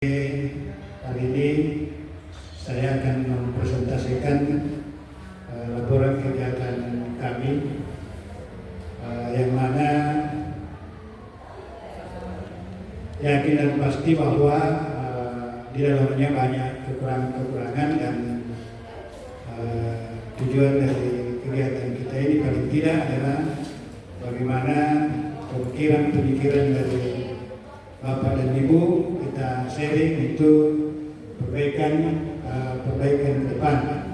Hari ini saya akan mempresentasikan laporan kegiatan kami yang mana yakin dan pasti bahwa di dalamnya banyak kekurangan-kekurangan dan tujuan dari kegiatan kita ini paling tidak adalah bagaimana pemikiran dari Bapak dan Ibu kita sharing itu perbaikan ke depan.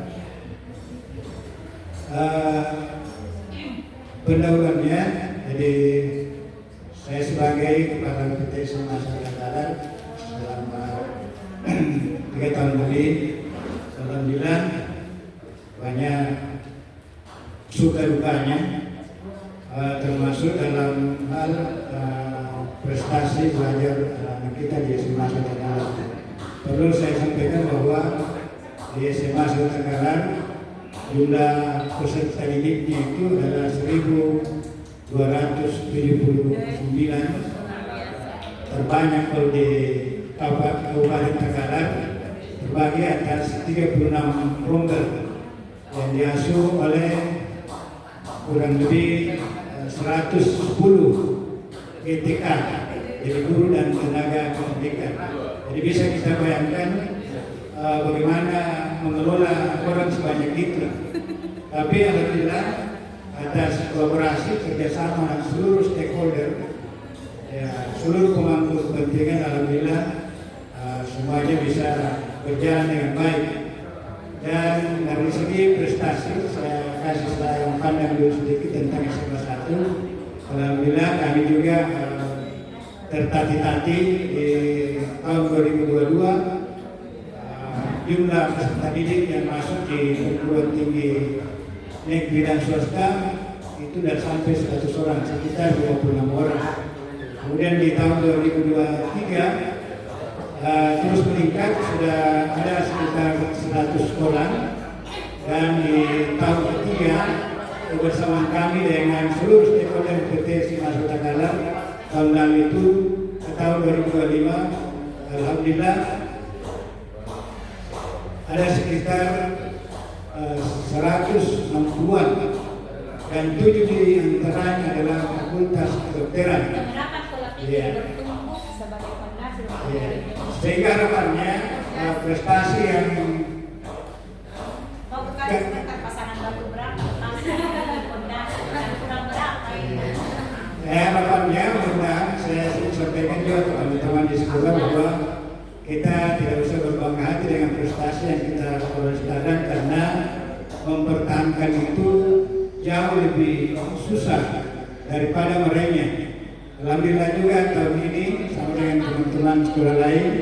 Pendahuluannya, jadi saya sebagai Kepala PT Masyarakat Adat selama 3 tahun lebih, alhamdulillah banyak suka dukanya, termasuk dalam hal prestasi belajar anak kita di SMA Sutakalar. Perlu saya sampaikan bahwa di SMA Sutakalar jumlah peserta didiknya itu adalah 1.279, terbanyak kalau di Kabupaten Takalar, terbagi atas 36 rongga yang diasuh oleh kurang lebih 110 GTK, jadi guru dan tenaga pendidikan. Jadi bisa kita bayangkan bagaimana mengelola orang sebanyak itu. Tapi alhamdulillah atas kolaborasi kerjasama seluruh stakeholder, ya, seluruh pemangku kepentingan, alhamdulillah semuanya bisa berjalan dengan baik. Dan dari segi prestasi, saya kasih saya pandang dulu sedikit tentang SMA 1. Alhamdulillah kami juga tertati-tati di tahun 2022 jumlah peserta didik yang masuk di perguruan tinggi negeri dan swasta itu sudah sampai 100 orang, sekitar 26 orang. Kemudian di tahun 2023 terus meningkat, sudah ada sekitar 100 orang, dan di tahun ketiga kebersamaan kami dengan seluruh stakeholder PT SMA Sutakalar tahun lalu itu ke tahun 2025, alhamdulillah ada sekitar 160-an, dan 7 di antaranya adalah fakultas kedokteran. Ya. Ya. Sehingga harapannya prestasi yang harapannya mudah saya sampaikan juga ke teman-teman di sekolah bahwa kita tidak usah berbangga hati dengan prestasi yang kita peroleh sekarang, karena mempertahankan itu jauh lebih susah daripada meraihnya. Alhamdulillah juga tahun ini sama dengan teman-teman sekolah lain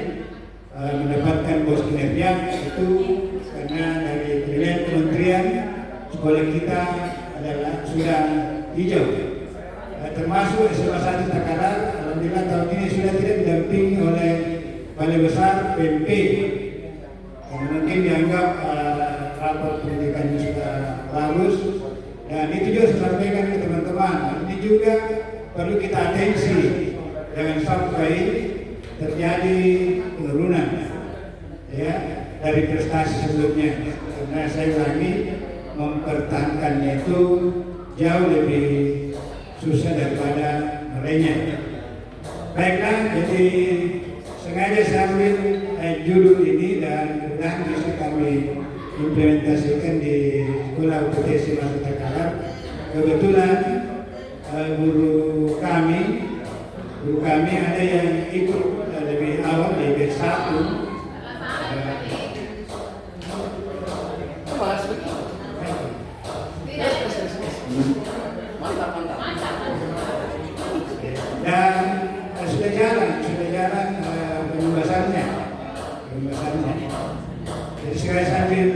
mendapatkan bos kinerja itu karena dari penilaian kementerian sekolah kita adalah sudah hijau. Termasuk SMA 1 Takalar, alhamdulillah tahun ini sudah tidak didampingi oleh Balai Besar PMP yang mungkin dianggap rapor pendidikannya sudah bagus, dan itu juga saya sampaikan ke teman-teman. Ini juga perlu kita atensi, jangan sampai terjadi penurunan ya dari prestasi sebelumnya, karena saya ulangi, mempertahankannya itu jauh lebih susah daripada meraihnya. Baiklah, jadi sengaja saya ambil judul ini dan mudah bisa kami implementasikan di sekolah PT SMA Sutakalar. Kebetulan guru kami ada yang ikut lebih awal di batch 1. Dan sudah jalan penugasannya. Jadi saya sambil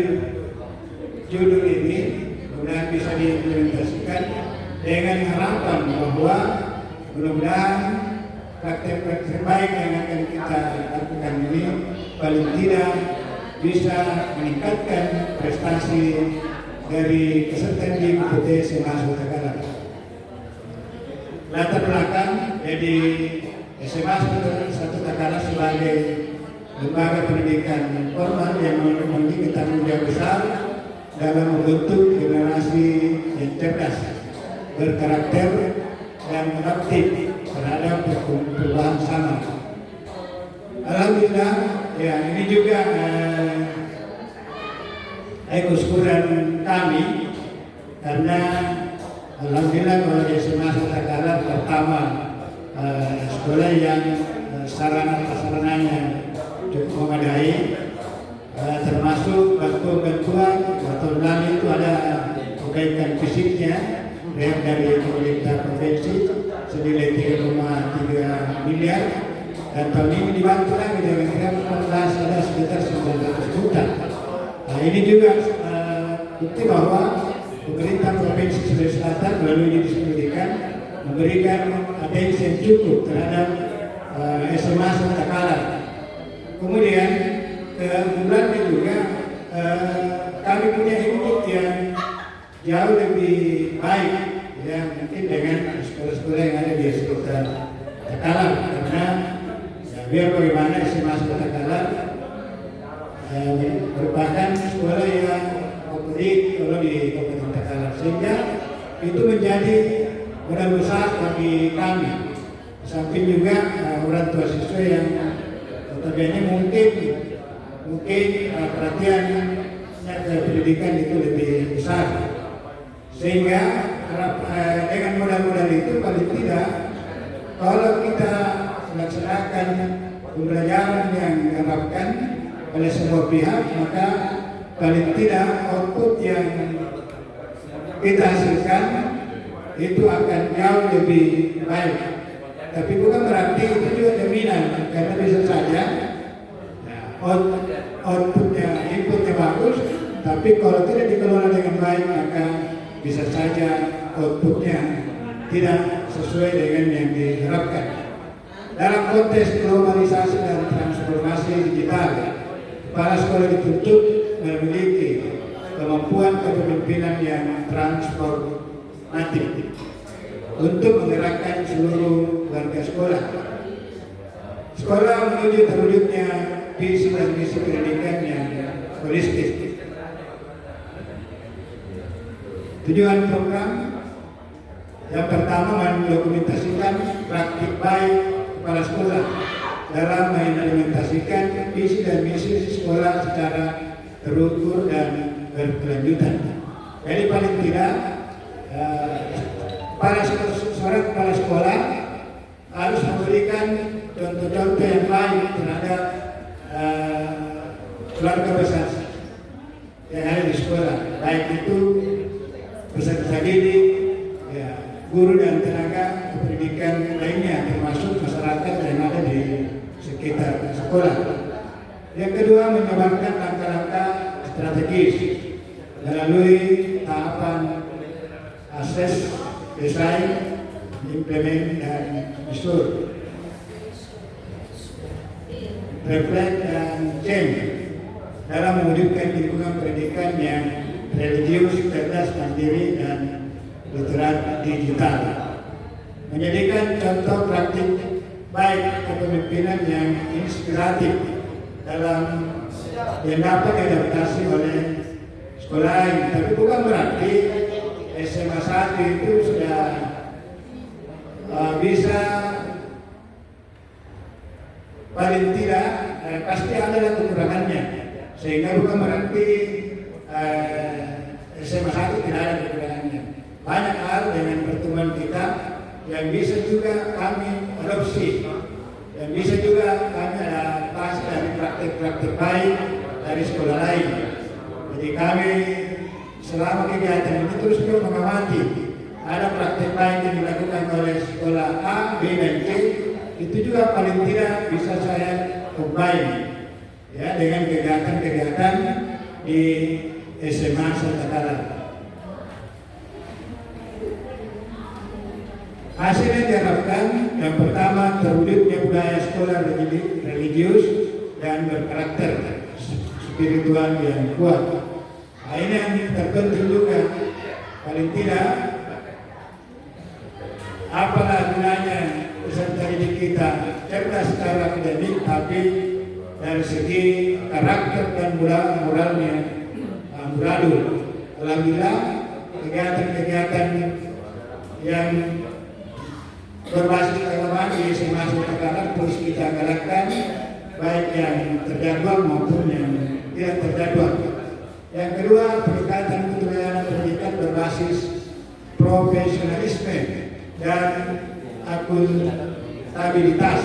judul ini mudah bisa diimplementasikan dengan harapan bahwa mudah-mudahan praktek-praktek baik yang akan kita lakukan ini paling tidak bisa meningkatkan prestasi dari peserta didik PT SMA Sutakalar. Latar belakang, jadi SMA Sutakalar sebagai lembaga pendidikan formal yang memiliki tanggung jawab besar dalam membentuk generasi yang cerdas, berkarakter, dan aktif terhadap perubahan zaman. Alhamdulillah, ya ini juga kesyukuran kami karena alhamdulillah kalau di SMA Setakala pertama sekolah yang sarana prasarananya cukup memadai, termasuk bantuan atau lalu itu ada kebaikan fisiknya dari pemerintah provinsi senilai 3,3 miliar, dan tahun ini dibantu lagi dengan 14 ada sekitar 900 juta. Nah, ini juga bukti bahwa pemerintah provinsi Sulawesi Selatan melalui dinas pendidikan memberikan atensi yang cukup terhadap SMA Setakala. Kemudian keunggulannya juga kami punya unit yang jauh lebih baik ya, mungkin dengan sekolah-sekolah yang ada di sekitar Takalar, karena ya, biar bagaimana SMA Takalar merupakan sekolah yang favorit kalau di Kabupaten Takalar, sehingga itu menjadi modal besar bagi kami. Samping juga orang tua siswa yang notabene mungkin perhatiannya ke pendidikan itu lebih besar, sehingga dengan modal-modal itu paling tidak kalau kita melaksanakan pembelajaran yang diharapkan oleh semua pihak, maka paling tidak output yang kita hasilkan itu akan jauh lebih baik. Tapi bukan berarti itu juga jaminan, karena bisa saja outputnya, inputnya bagus, tapi kalau tidak dikelola dengan baik maka bisa saja outputnya tidak sesuai dengan yang diharapkan. Dalam konteks globalisasi dan transformasi digital, kepala sekolah dituntut memiliki kemampuan kepemimpinan yang transformatif untuk menggerakkan seluruh warga sekolah. Sekolah menuju terwujudnya visi dan misi pendidikan yang holistik. Tujuan program yang pertama mendokumentasikan praktik baik kepala sekolah dalam mengimplementasikan visi dan misi sekolah secara terukur dan berkelanjutan. Jadi paling tidak seorang kepala sekolah harus memberikan contoh-contoh yang baik terhadap keluarga besar yang ada di sekolah, baik itu peserta didik, ya, guru dan tenaga pendidikan lainnya, termasuk masyarakat yang ada di sekitar sekolah. Yang kedua, menyebarkan langkah-langkah strategis melalui tahapan akses, desain, implement, dan usul, reflect dan change dalam mewujudkan lingkungan pendidikan yang religius, cerdas, mandiri, dan literat digital. Menjadikan contoh praktik baik kepemimpinan yang inspiratif dalam yang dapat diadaptasi oleh sekolah lain. Tapi bukan berarti SMA 1 itu sudah bisa, paling tidak pasti ada kekurangannya, sehingga bukan berarti SMA 1 tidak ada kekurangannya. Banyak hal dengan pertemuan kita yang bisa juga kami adopsi, yang bisa juga kami adaptasi dari praktik-praktik baik dari sekolah lain. Jadi kami selama kegiatan ini terus juga mengamati ada praktik baik yang dilakukan oleh sekolah A, B, dan C, itu juga paling tidak bisa saya combine ya dengan kegiatan-kegiatan di SMA Setakala. Hasilnya diharapkan yang pertama terwujudnya budaya sekolah religius dan berkarakter spiritual yang kuat. Nah, ini yang terpenting juga, paling tidak apalah gunanya peserta didik kita cerdas secara akademik tapi dari segi karakter dan moralnya amburadul. Alhamdulillah kegiatan-kegiatan yang berbasis keagamaan di SMA Sutakalar terus kita galakkan, baik yang terjadwal maupun yang tidak terjadwal. Yang kedua, peningkatan keterampilan pendidikan berbasis profesionalisme dan akuntabilitas.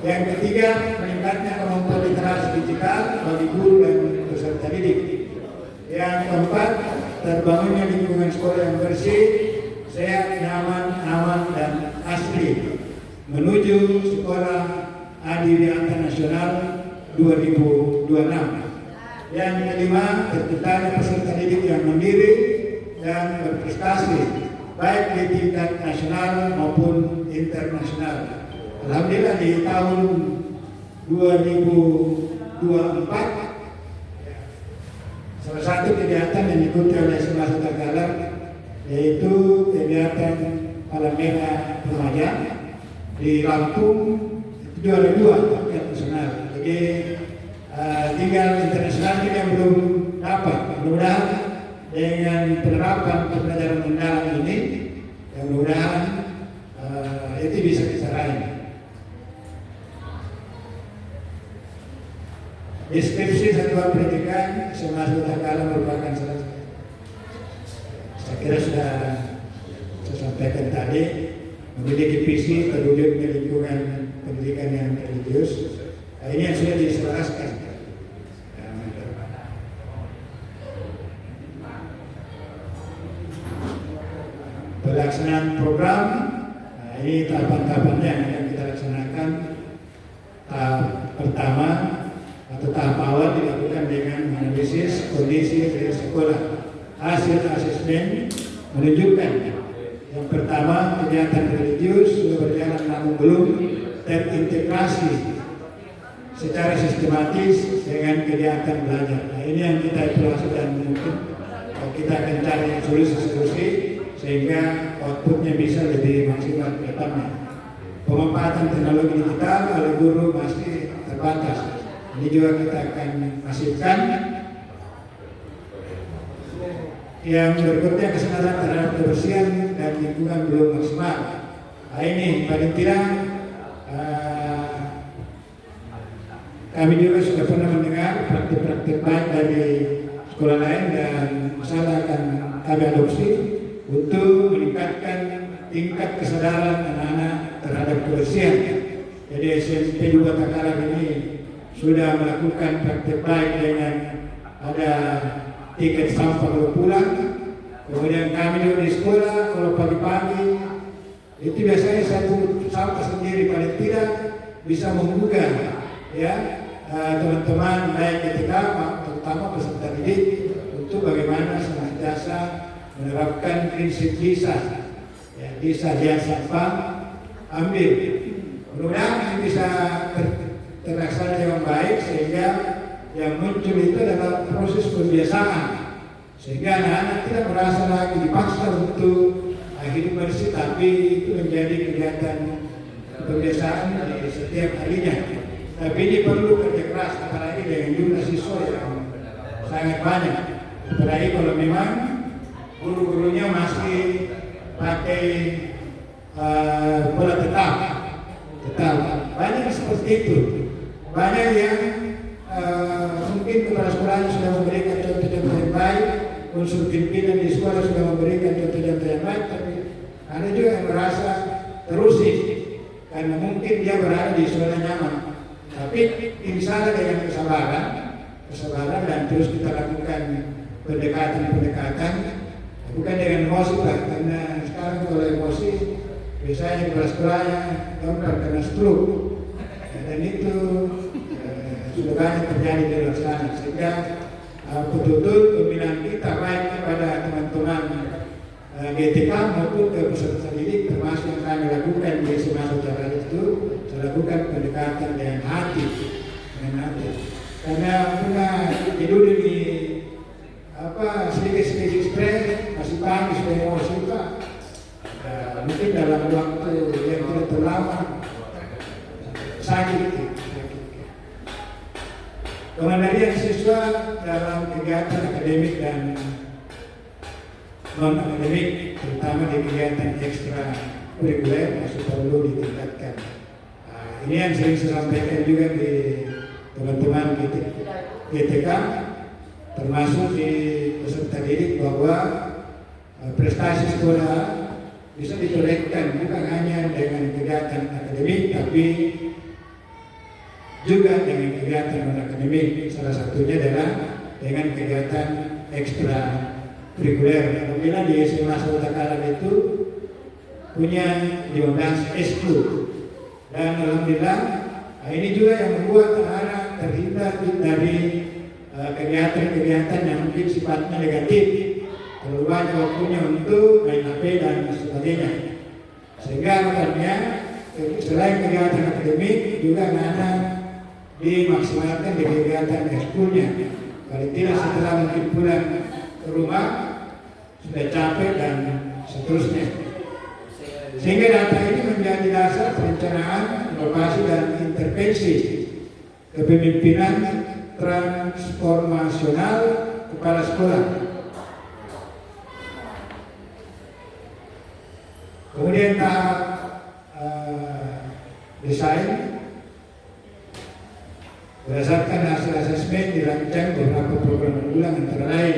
Yang ketiga, meningkatnya kemampuan literasi digital bagi guru dan peserta didik. Yang keempat, terbangunnya lingkungan sekolah yang bersih, sehat, nyaman, aman, dan asli menuju Sekolah Adiwiyata Nasional 2026. Yang kelima, terciptanya peserta didik yang mandiri dan berprestasi baik di tingkat nasional maupun internasional. Alhamdulillah di tahun 2024 salah satu kegiatan yang diikuti oleh SMA Sutakalar yaitu kegiatan Palang Merah Remaja di Lampung, itu juara 2 nasional. Jadi tinggal internasional ini yang belum dapat. Mudah-mudahan dengan penerapan pembelajaran mendalam ini, yang mudah-mudahan itu bisa kita raih. Deskripsi satuan pendidikan SMA Sutakalar merupakan salah satu. Saya kira sudah saya sampaikan tadi, memiliki visi terwujudnya lingkungan pendidikan yang religius. Ini yang sudah diselaraskan. Pelaksanaan program, ini tahapan-tahapannya yang akan kita laksanakan. Tahap pertama atau tahap awal dilakukan dengan menganalisis kondisi dari sekolah. Hasil asesmen menunjukkan yang pertama, kegiatan religius sudah berjalan namun belum terintegrasi secara sistematis dengan kegiatan belajar. Nah, ini yang kita evaluasi dan mungkin kita akan cari solusi-solusi sehingga outputnya bisa lebih maksimal ke depannya. Pemanfaatan teknologi digital oleh guru masih terbatas. Ini juga kita akan masifkan. Yang berikutnya, kesadaran terhadap kebersihan dan lingkungan belum maksimal. Nah, ini paling tidak kami juga sudah pernah mendengar praktik-praktik baik dari sekolah lain dan masalah akan kami adopsi untuk meningkatkan tingkat kesadaran anak-anak terhadap kebersihan. Jadi SMP juga Takalar ini sudah melakukan praktik baik dengan ada tiket sampah kalau pulang. Kemudian kami juga di sekolah kalau pagi-pagi itu biasanya saya pungut sampah sendiri, paling tidak bisa menggugah ya teman-teman baik ketika terutama peserta didik untuk bagaimana senantiasa menerapkan prinsip bisa lihat sampah ambil. Mudah-mudahan ini bisa terlaksana dengan baik sehingga yang muncul itu adalah proses pembiasaan sehingga anak-anak tidak merasa lagi dipaksa untuk hidup bersih, tapi itu menjadi kegiatan pembiasaan di setiap harinya. Tapi ini perlu kerja keras, apalagi dengan jumlah siswa yang sangat banyak. Apalagi kalau memang guru-gurunya masih pakai pola tetap. Banyak seperti itu. Banyak yang mungkin kepala sekolahnya sudah memberikan contoh-contoh yang baik, unsur pimpinan di sekolah sudah memberikan contoh-contoh yang baik, tapi ada juga yang merasa terusik karena mungkin dia berada di zona nyaman. Tapi insya Allah dengan kesabaran dan terus kita lakukan pendekatan, bukan dengan emosi lah, karena sekarang kalau emosi biasanya kepala sekolahnya gampang karena stroke, dan itu sudah banyak terjadi di luar sana, sehingga betul-betul pembinaan kita baik kepada teman-teman GTK maupun ke peserta didik termasuk yang kami lakukan di SMA Sutakalar itu, saya lakukan pendekatan dengan hati, karena pernah tidur di sedikit-sedikit stres, masih pagi sudah emosi Pak. Mungkin dalam waktu yang tidak terlalu sakit. Kemandirian siswa dalam kegiatan akademik dan non-akademik, terutama di kegiatan ekstra kurikuler, masih perlu ditingkatkan. Ini yang sering saya sampaikan juga di teman-teman GTK, termasuk di peserta didik, bahwa prestasi sekolah bisa ditorehkan bukan hanya dengan kegiatan akademik, tapi juga dengan kegiatan non-akademik. Salah satunya adalah dengan kegiatan ekstra kurikuler. Alhamdulillah di SMA Sawata Kalam itu punya 15 eskul, dan alhamdulillah ini juga yang membuat anak terhindar dari kegiatan-kegiatan yang mungkin sifatnya negatif, terlalu banyak waktunya untuk main HP dan sebagainya. Sehingga makanya selain kegiatan akademik juga anak dimaksimalkan di kegiatan ekskulnya. Paling tidak setelah mungkin pulang ke rumah sudah capek dan seterusnya. Sehingga data ini menjadi dasar perencanaan, inovasi dan intervensi kepemimpinan transformasional kepala sekolah. Kemudian tahap desain. Berdasarkan hasil asesmen dirancang beberapa program unggulan, antara lain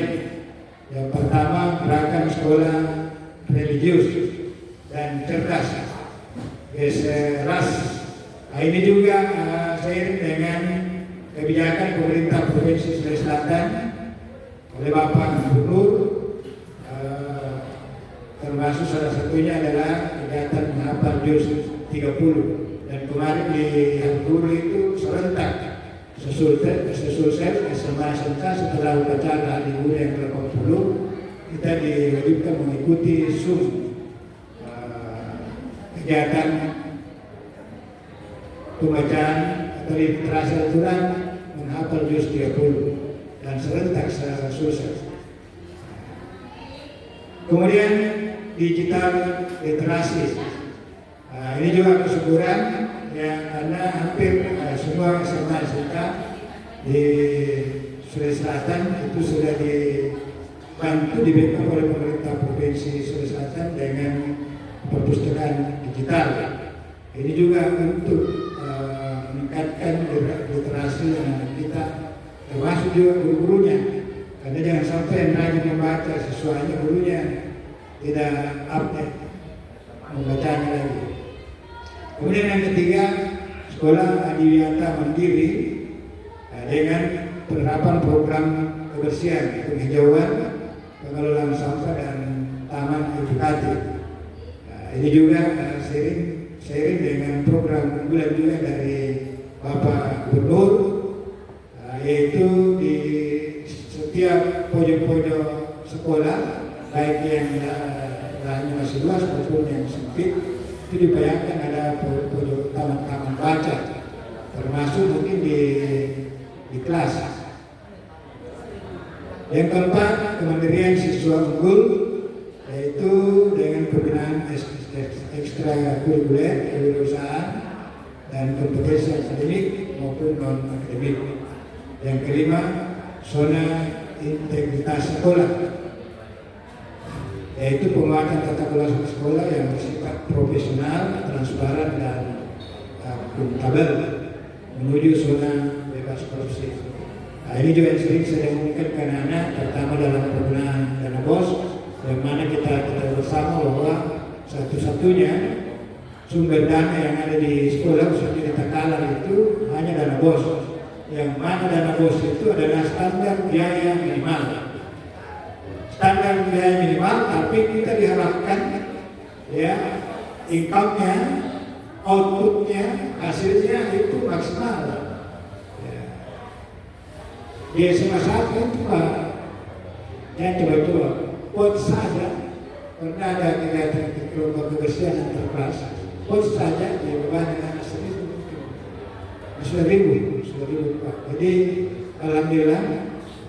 yang pertama, gerakan sekolah religius dan cerdas, GSRAS. Ini juga seiring dengan kebijakan pemerintah Provinsi Sulawesi Selatan oleh Bapak Gubernur, termasuk salah satunya adalah kegiatan menghafal juz 30, dan kemarin di Hangzhou itu serentak sesulsel SMA SMK setelah upacara hari Bulan yang ke-80 kita diwajibkan mengikuti kegiatan pembacaan atau literasi Al-Quran menghafal juz 30 dan serentak secara sulsel. Kemudian digital literasi, ini juga kesyukuran ya, karena hampir semua SMA SMK di Sulawesi Selatan itu sudah dibantu di backup oleh pemerintah Provinsi Sulawesi Selatan dengan perpustakaan digital. Ini juga untuk meningkatkan literasi anak kita, termasuk juga guru-gurunya, karena jangan sampai yang rajin membaca siswanya gurunya tidak update membacanya lagi. Kemudian yang ketiga, sekolah adiwiyata mandiri dengan penerapan program kebersihan, penghijauan, pengelolaan sampah dan taman edukatif. Ini juga seiring dengan program unggulan juga dari Bapak Gubernur, yaitu di setiap pojok-pojok sekolah, baik yang lahannya masih luas maupun yang sempit, itu dibayangkan ada pojok taman-taman baca, termasuk mungkin di kelas. Yang keempat, kemandirian siswa unggul, yaitu dengan pembinaan ekstra kurikuler, kewirausahaan dan kompetensi akademik maupun non akademik. Yang kelima, zona integritas sekolah, yaitu penguatan tata kelola sekolah yang bersifat profesional, transparan dan akuntabel menuju zona bebas korupsi. Ini juga yang sering saya umumkan ke anak-anak, pertama dalam penggunaan dana BOS, yang mana kita bersama bahwa satu-satunya sumber dana yang ada di sekolah khususnya di Takalar itu hanya dana BOS, yang mana dana BOS itu adalah standar biaya minimal. Standar biaya minimal, tapi kita diharapkan ya income-nya, output-nya, hasilnya itu maksimal. Di SMA 1 itu Pak, yang coba-coba pot saja, karena ada kegiatan kelompok kebersihan antar kelas, pot saja di beban anak 1.000 Pak. Jadi alhamdulillah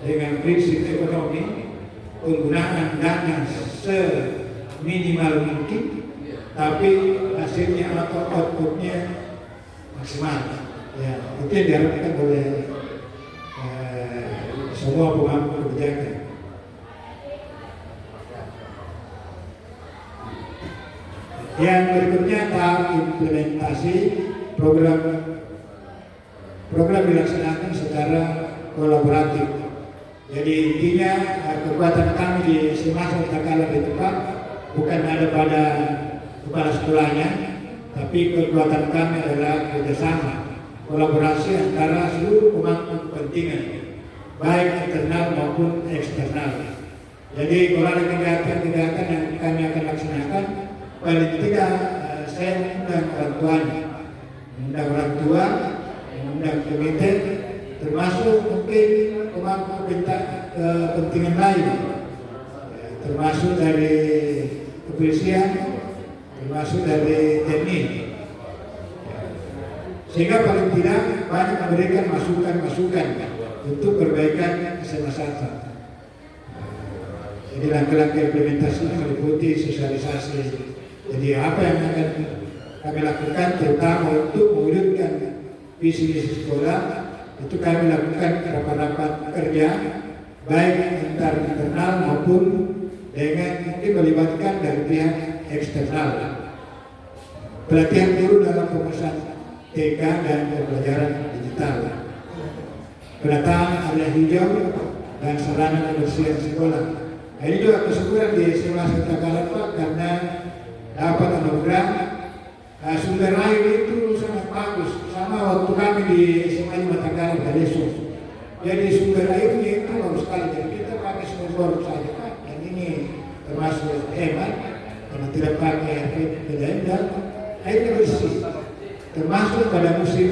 dengan prinsip ekonomi, penggunaan dana seminimal mungkin, tapi hasilnya atau outputnya maksimal. Ya, itu yang diharapkan oleh semua pemangku kebijakan. Yang berikutnya tahap implementasi program dilaksanakan secara kolaboratif. Jadi intinya kekuatan kami di SMA Takala di tempat bukan ada pada kepala sekolahnya, tapi kekuatan kami adalah kerjasama, kolaborasi antara seluruh pemangku kepentingan, baik internal maupun eksternal. Jadi kalau ada kegiatan-kegiatan yang kami akan laksanakan, paling tidak saya mengundang orang tuanya, mengundang orang tua, mengundang komite, termasuk mungkin pemangku kepentingan lain, termasuk dari kepolisian, termasuk dari TNI, sehingga paling tidak banyak memberikan masukan-masukan untuk perbaikan SMA. Jadi langkah-langkah implementasinya meliputi sosialisasi. Jadi apa yang akan kami lakukan terutama untuk mewujudkan visi misi sekolah, itu kami lakukan rapat-rapat kerja baik internal maupun dengan mungkin melibatkan dari pihak eksternal. Pelatihan guru dalam pengurusan TK dan pembelajaran digital, penataan area hijau dan sarana kebersihan sekolah. Nah, ini juga kesyukuran di SMA Takala Pak, karena dapat anugerah sumber air itu sangat bagus, sama waktu kami di SMA Takala Kalesu. Jadi sumber airnya itu bagus sekali. Jadi kita pakai sumber saja Pak, dan ini termasuk hemat karena tidak pakai PDAM dan airnya bersih, termasuk pada musim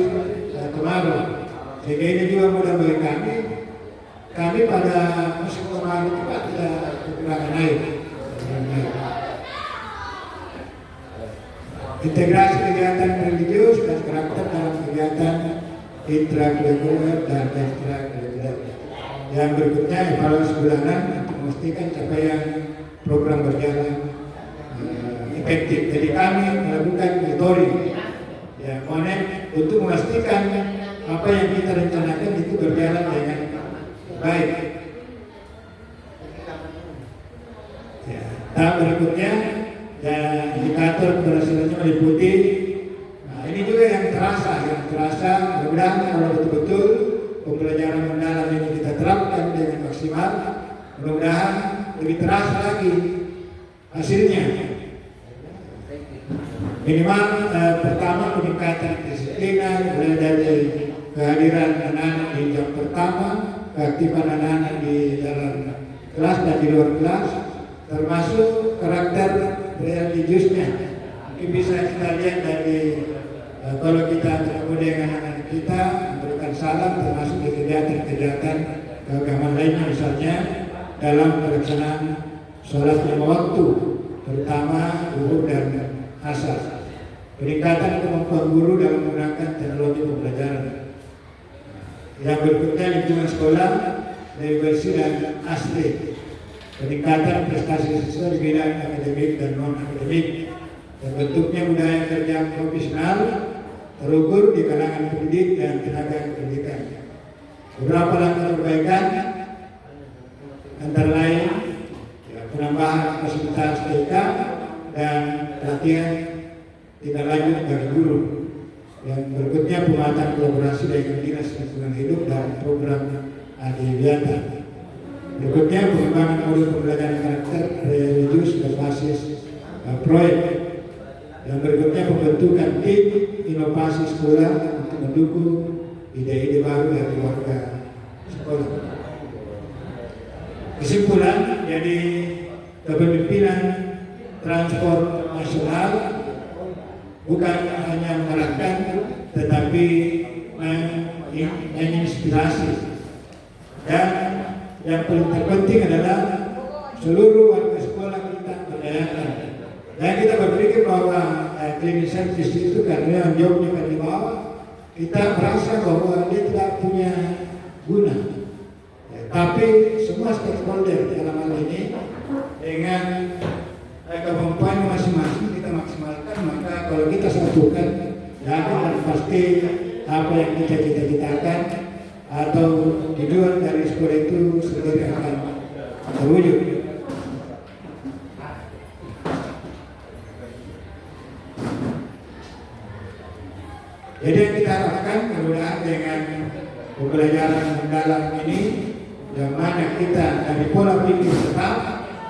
kemarau. Sehingga ini juga mudah bagi kami pada musim kemarau itu tidak kekurangan air. Integrasi kegiatan religius dan karakter dalam kegiatan intrakurikuler dan ekstrakurikuler. Yang berikutnya evaluasi bulanan untuk memastikan capaian program berjalan efektif. Jadi kami melakukan monitoring, ya, untuk memastikan apa yang kita rencanakan itu berjalan dengan baik. Ya, tahap berikutnya ya, indikator keberhasilannya meliputi. Nah, ini juga yang terasa. Mudah-mudahan kalau betul-betul pembelajaran mendalam ini kita terapkan dengan maksimal, mudah-mudahan lebih terasa lagi hasilnya. Minimal pertama peningkatan kedisiplinan, mulai dari kehadiran anak-anak di jam pertama, keaktifan anak-anak di dalam kelas dan di luar kelas, termasuk karakter religiusnya. Mungkin bisa kita lihat dari kalau kita bertemu dengan anak-anak kita, memberikan salam, termasuk di kegiatan-kegiatan keagamaan lainnya, misalnya dalam pelaksanaan sholat lima waktu, terutama zuhur dan asar. Peningkatan kemampuan guru dalam menggunakan teknologi pembelajaran. Yang berikutnya lingkungan sekolah dari bersih dan asli. Peningkatan prestasi siswa di bidang akademik dan non-akademik. Dan bentuknya budaya kerja profesional terukur di kalangan pendidik dan tenaga pendidikan. Beberapa langkah perbaikan antara lain penambahan fasilitas TK dan pelatihan tidak lanjut bagi guru. Yang berikutnya penguatan kolaborasi dengan dinas lingkungan hidup dan program Adiwiyata. Berikutnya pengembangan modul pembelajaran karakter religius berbasis proyek. Yang berikutnya pembentukan tim inovasi sekolah untuk mendukung ide-ide baru dari warga sekolah. Kesimpulan, jadi kepemimpinan transport nasional bukan hanya mengarahkan, tetapi menginspirasi. Dan yang paling terpenting adalah seluruh warga sekolah kita berdayakan. Dan kita berpikir bahwa cleaning service itu karena jobnya kan di bawah, kita merasa bahwa dia tidak punya guna. Tapi semua stakeholder dalam hal ini dengan kemampuan masing-masing kita maksimalkan, maka kalau kita satukan, dan pasti apa yang kita cita-citakan atau tujuan dari sekolah itu sendiri akan terwujud. Jadi yang kita harapkan mudah-mudahan dengan pembelajaran mendalam ini, yang mana kita dari pola pikir tetap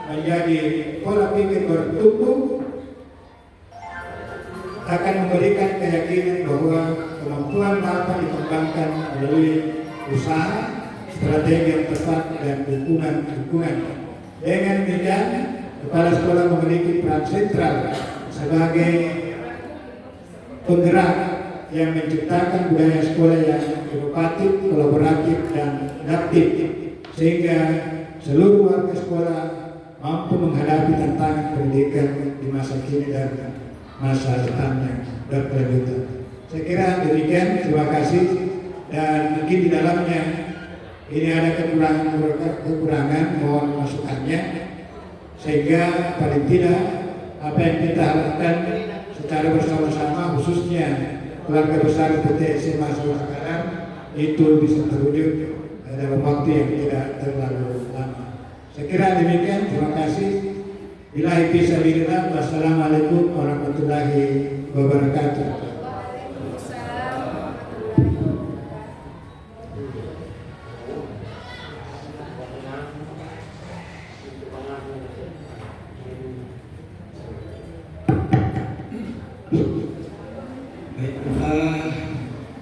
menjadi pola pikir bertumbuh, akan memberikan keyakinan bahwa kemampuan dapat dikembangkan melalui usaha, strategi yang tepat dan dukungan. Dengan demikian, kepala sekolah memiliki peran sentral sebagai penggerak yang menciptakan budaya sekolah yang inovatif, kolaboratif, dan adaptif, sehingga seluruh warga sekolah mampu menghadapi tantangan pendidikan di masa kini dan masa depan yang berkelanjutan. Saya kira demikian, terima kasih. Dan mungkin di dalamnya ini ada kekurangan, mohon masukannya, sehingga paling tidak apa yang kita harapkan secara bersama-sama, khususnya keluarga besar PT SMA sekarang, itu bisa terwujud dalam waktu yang tidak terlalu lama. Saya kira demikian, terima kasih. Billahi fisabilillah, wassalamualaikum warahmatullahi wabarakatuh.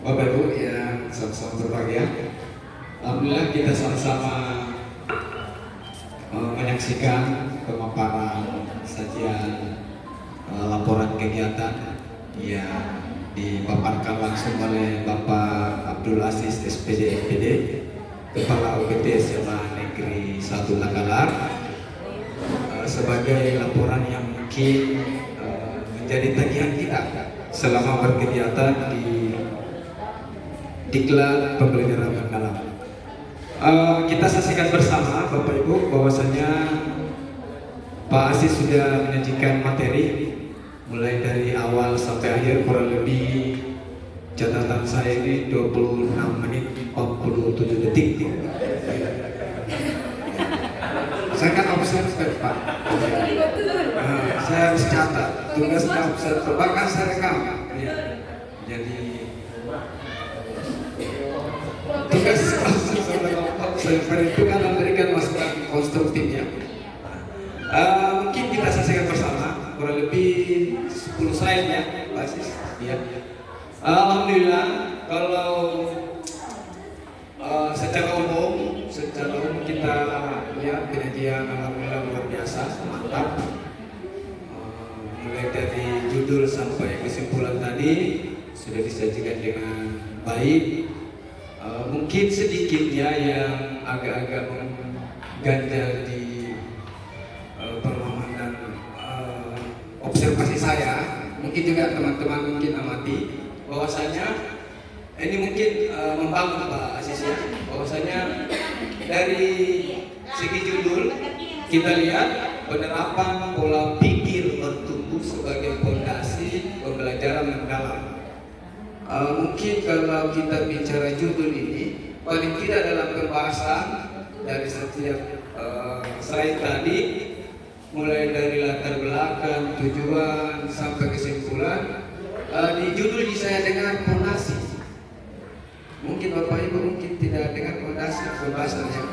Bapak Ibu yang sama-sama berbahagia, alhamdulillah kita sama-sama menyaksikan pemaparan sajian laporan kegiatan yang dipaparkan langsung oleh Bapak Abdul Aziz SPD FPD, Kepala UPT SMA Negeri 1 Lakalar, sebagai laporan yang mungkin menjadi tagihan kita selama berkegiatan di Diklat Pembelajaran Mendalam. Kita saksikan bersama Bapak Ibu bahwasanya Pak Aziz sudah menyajikan materi mulai dari awal sampai akhir, kurang lebih catatan saya ini 26 menit 47 detik. Saya kan observer Pak. Saya harus catat, tugasnya observer, bahkan saya rekam. Ya. Jadi tugas observer itu kan memberikan masukan konstruktifnya. Mungkin kita saksikan bersama, kurang lebih 10 slide ya, Pak Aziz. Ya. Alhamdulillah, kalau secara umum kita lihat penelitian alhamdulillah luar biasa, mantap. Mulai dari judul sampai kesimpulan tadi sudah disajikan dengan baik. Mungkin sedikitnya yang agak-agak mengganjal di pemahaman dan observasi saya, mungkin juga teman-teman mungkin amati bahwasanya ini mungkin membangun Pak Aziz ya, bahwasanya dari segi judul kita lihat penerapan pola pikir bertumbuh sebagai fondasi pembelajaran mendalam. Mungkin kalau kita bicara judul ini, paling tidak dalam pembahasan dari setiap slide tadi, mulai dari latar belakang, tujuan sampai kesimpulan, di judul saya dengar fondasi. Mungkin Bapak Ibu mungkin tidak dengar fondasi pembahasannya.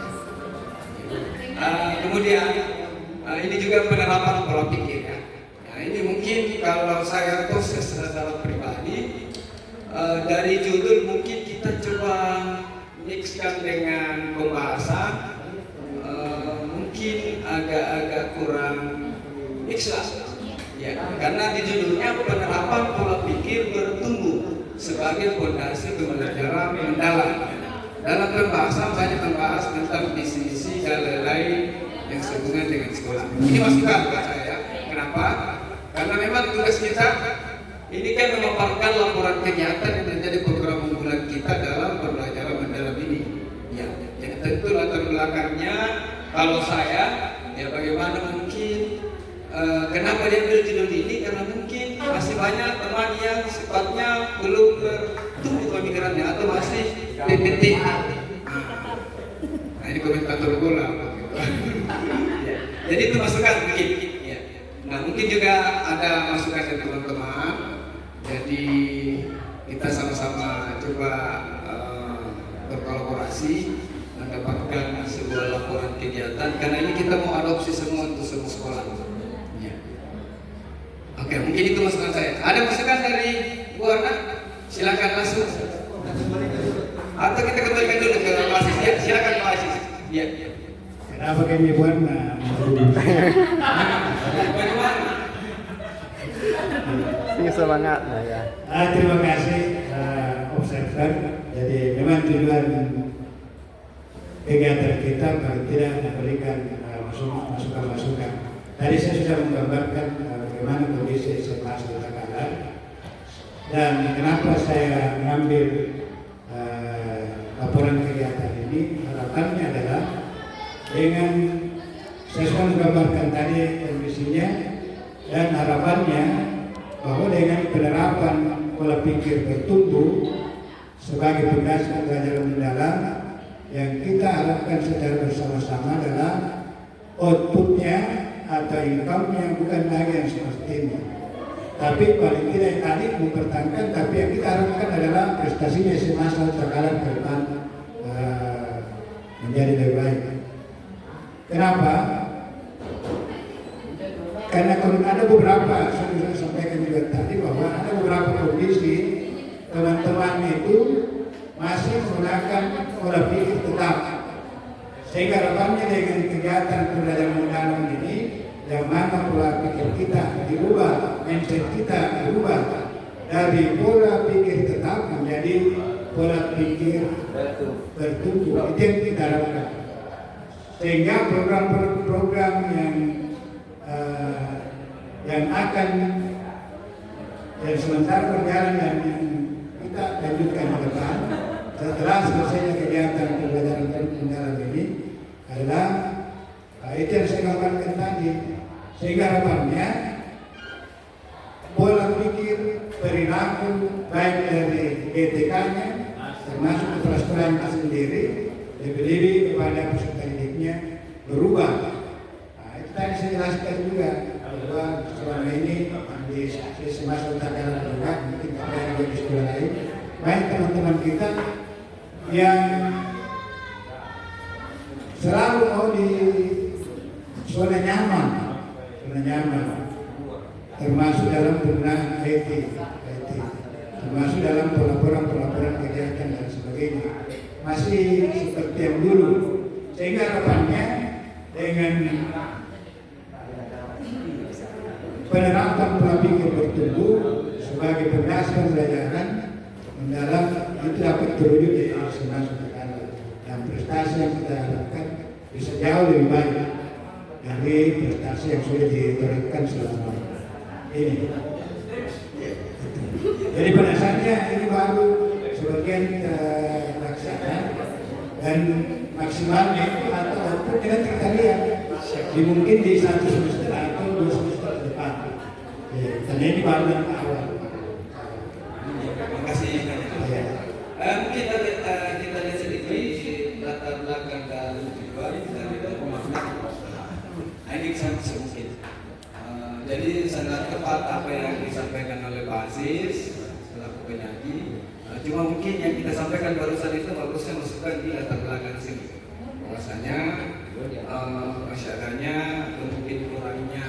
Kemudian ini juga penerapan pola pikir ya. Nah, ini mungkin kalau saya proses secara pribadi, dari judul mungkin kita coba mixkan dengan pembahasan, mungkin agak-agak kurang ikhlas ya, karena di judulnya penerapan pola pikir bertumbuh sebagai fondasi pembelajaran mendalam. Dalam pembahasan banyak membahas tentang visi-misi dan lain-lain yang sehubungan dengan sekolah. Ini masukan buat saya. Kenapa? Karena memang tugas kita ini kan memaparkan laporan kegiatan yang menjadi program unggulan kita dalam pembelajaran mendalam ini. Ya, yang tentu latar belakangnya kalau saya, ya bagaimana mungkin kenapa dia ambil judul ini? Karena mungkin masih banyak teman yang sifatnya belum bertumbuh pemikirannya atau masih PPT. Nah ini komentator bola. Ya. Jadi itu masukan mungkin. Ya. Nah mungkin juga ada masukan dari teman-teman. Jadi kita sama-sama coba berkolaborasi mendapatkan sebuah laporan kegiatan karena ini kita mau adopsi semua untuk semua sekolah. Ya. Oke, mungkin itu masukan saya. Ada masukan dari Bu Arna? Silakan langsung. Atau kita kembalikan dulu ke Pak Aziz. Ya, silakan Pak Aziz. Ya. Kenapa kayaknya Bu Arna? Bagaimana? Ini semangat ya. Terima kasih observer. Jadi memang tujuan kegiatan kita paling tidak memberikan masukan-masukan. Tadi saya sudah menggambarkan bagaimana kondisi SMA Takalar dan kenapa saya mengambil laporan kegiatan ini. Harapannya adalah dengan saya sudah menggambarkan tadi kondisinya dan harapannya bahwa dengan penerapan pola pikir bertumbuh sebagai pondasi pembelajaran mendalam yang kita harapkan secara bersama-sama adalah outputnya atau income-nya bukan lagi yang seperti ini, tapi paling tidak yang tadi mempertahankan, tapi yang kita harapkan adalah prestasinya semasa terkalah ke depan menjadi lebih baik. Kenapa? Karena kalau ada beberapa, saya sudah sampaikan juga tadi bahwa ada beberapa kondisi teman-teman itu masih menggunakan pola pikir tetap, sehingga harapannya dengan kegiatan pembelajaran mendalam ini yang mana pola pikir kita dirubah, mindset kita dirubah dari pola pikir tetap menjadi pola pikir bertumbuh. Itu yang kita harapkan, sehingga program-program yang akan yang sementara berjalan dan kita lanjutkan ke depan setelah selesainya kegiatan pembelajaran mendalam ini adalah itu yang saya gambarkan tadi, sehingga harapannya pola pikir perilaku baik dari GTK-nya termasuk keperasturan sendiri lebih-lebih kepada peserta didiknya berubah. Itu tadi saya jelaskan juga bahwa selama ini di semasa takaran juga mungkin ada yang di sekolah lain baik teman-teman kita yang selalu mau di zona nyaman termasuk dalam penggunaan IT, termasuk dalam pelaporan kegiatan dan sebagainya masih seperti yang dulu, sehingga harapannya dengan penerapan pola pikir bertumbuh sebagai pondasi pembelajaran mendalam itu dapat terwujud di SMA Takalar dan prestasi yang kita harapkan bisa jauh lebih baik dari prestasi yang sudah ditorehkan selama ini. Jadi pada saatnya ini baru sebagian laksana dan maksimalnya itu atau dengan kita lihat mungkin di satu semester atau 2 semester ke depan. Karena ini baru yang awal. Terima kasih. Mungkin kita lihat sedikit latar belakang dan tujuan dari pemaknaan. Ini sangat sedikit. Jadi sangat tepat apa yang disampaikan oleh Pak Aziz selaku penyanyi. Cuma mungkin yang kita sampaikan barusan itu bagusnya masukkan di latar belakang sini. Bahwasanya masyarakatnya atau mungkin kurangnya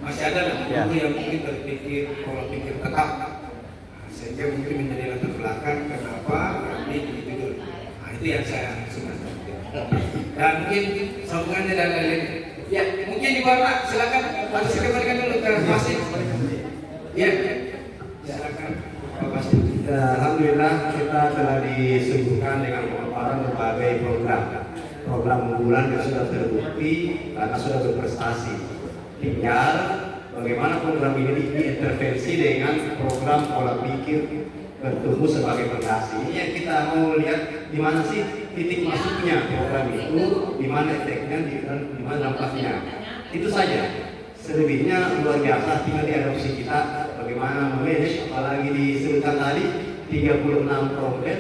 masih ada lah guru yang mungkin berpikir pola pikir tetap, sehingga mungkin menjadi latar belakang kenapa kami dijudul. Itu yang saya maksudkan. Dan mungkin sambungannya dan lain-lain. Ya, mungkin di bawah silakan harus dikembalikan dulu ke Masih. Ya, silakan Pak Masih. Alhamdulillah kita telah disuguhkan dengan pemaparan berbagai program unggulan yang sudah terbukti karena sudah berprestasi. Tinggal bagaimana program ini diintervensi dengan program pola pikir bertumbuh sebagai fondasi. Ini yang kita mau lihat di mana sih titik masuknya program itu, di mana efeknya, di mana dampaknya. Itu saja. Selebihnya luar biasa, tinggal diadopsi kita bagaimana memanage, apalagi disebutkan tadi 36 problem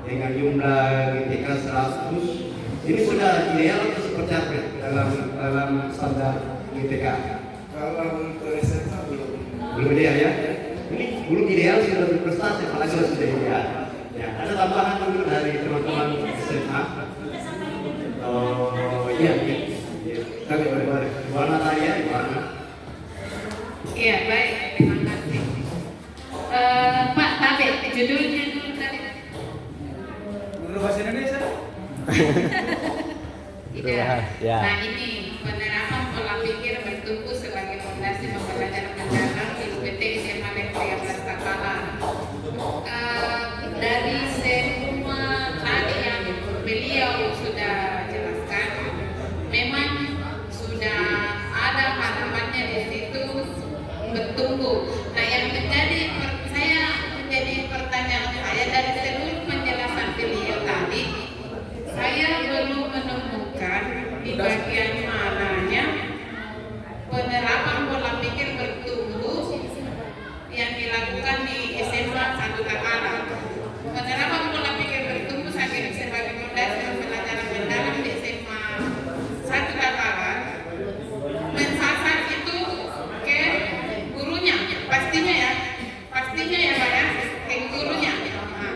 dengan jumlah GTK 100 Ini sudah ideal atau seperti apa dalam standar IPK? Kalau untuk SMA Belum ideal ya? Ini belum ideal sudah berprestasi, apalagi kalau sudah ideal. Ya, ada tambahan dulu dari teman-teman SMA. Oh iya, iya. Kami boleh. Warna tanya, warna. Iya, baik. Terima kasih. Pak Tabe, judulnya dulu tadi. Guru bahasa Indonesia. Tidak. Ya. Nah ini penerapan pola pikir bertumbuh sebagai fondasi pembelajaran mendalam di UPT SMA Negeri 13 Takalar. Dari semua tadi yang beliau sudah jelaskan, memang sudah ada harapannya di situ bertumbuh. Nah yang menjadi pertanyaan saya dari seluruh penjelasan beliau tadi, saya belum menemukan di bagian mananya penerapan pola pikir bertumbuh yang dilakukan di SMA 1 Takalar. Penerapan pola pikir bertumbuh sebagai fondasi pembelajaran mendalam di SMA 1 Takalar mensasar itu ke gurunya, pastinya ya Pak ya, ke gurunya. Nah,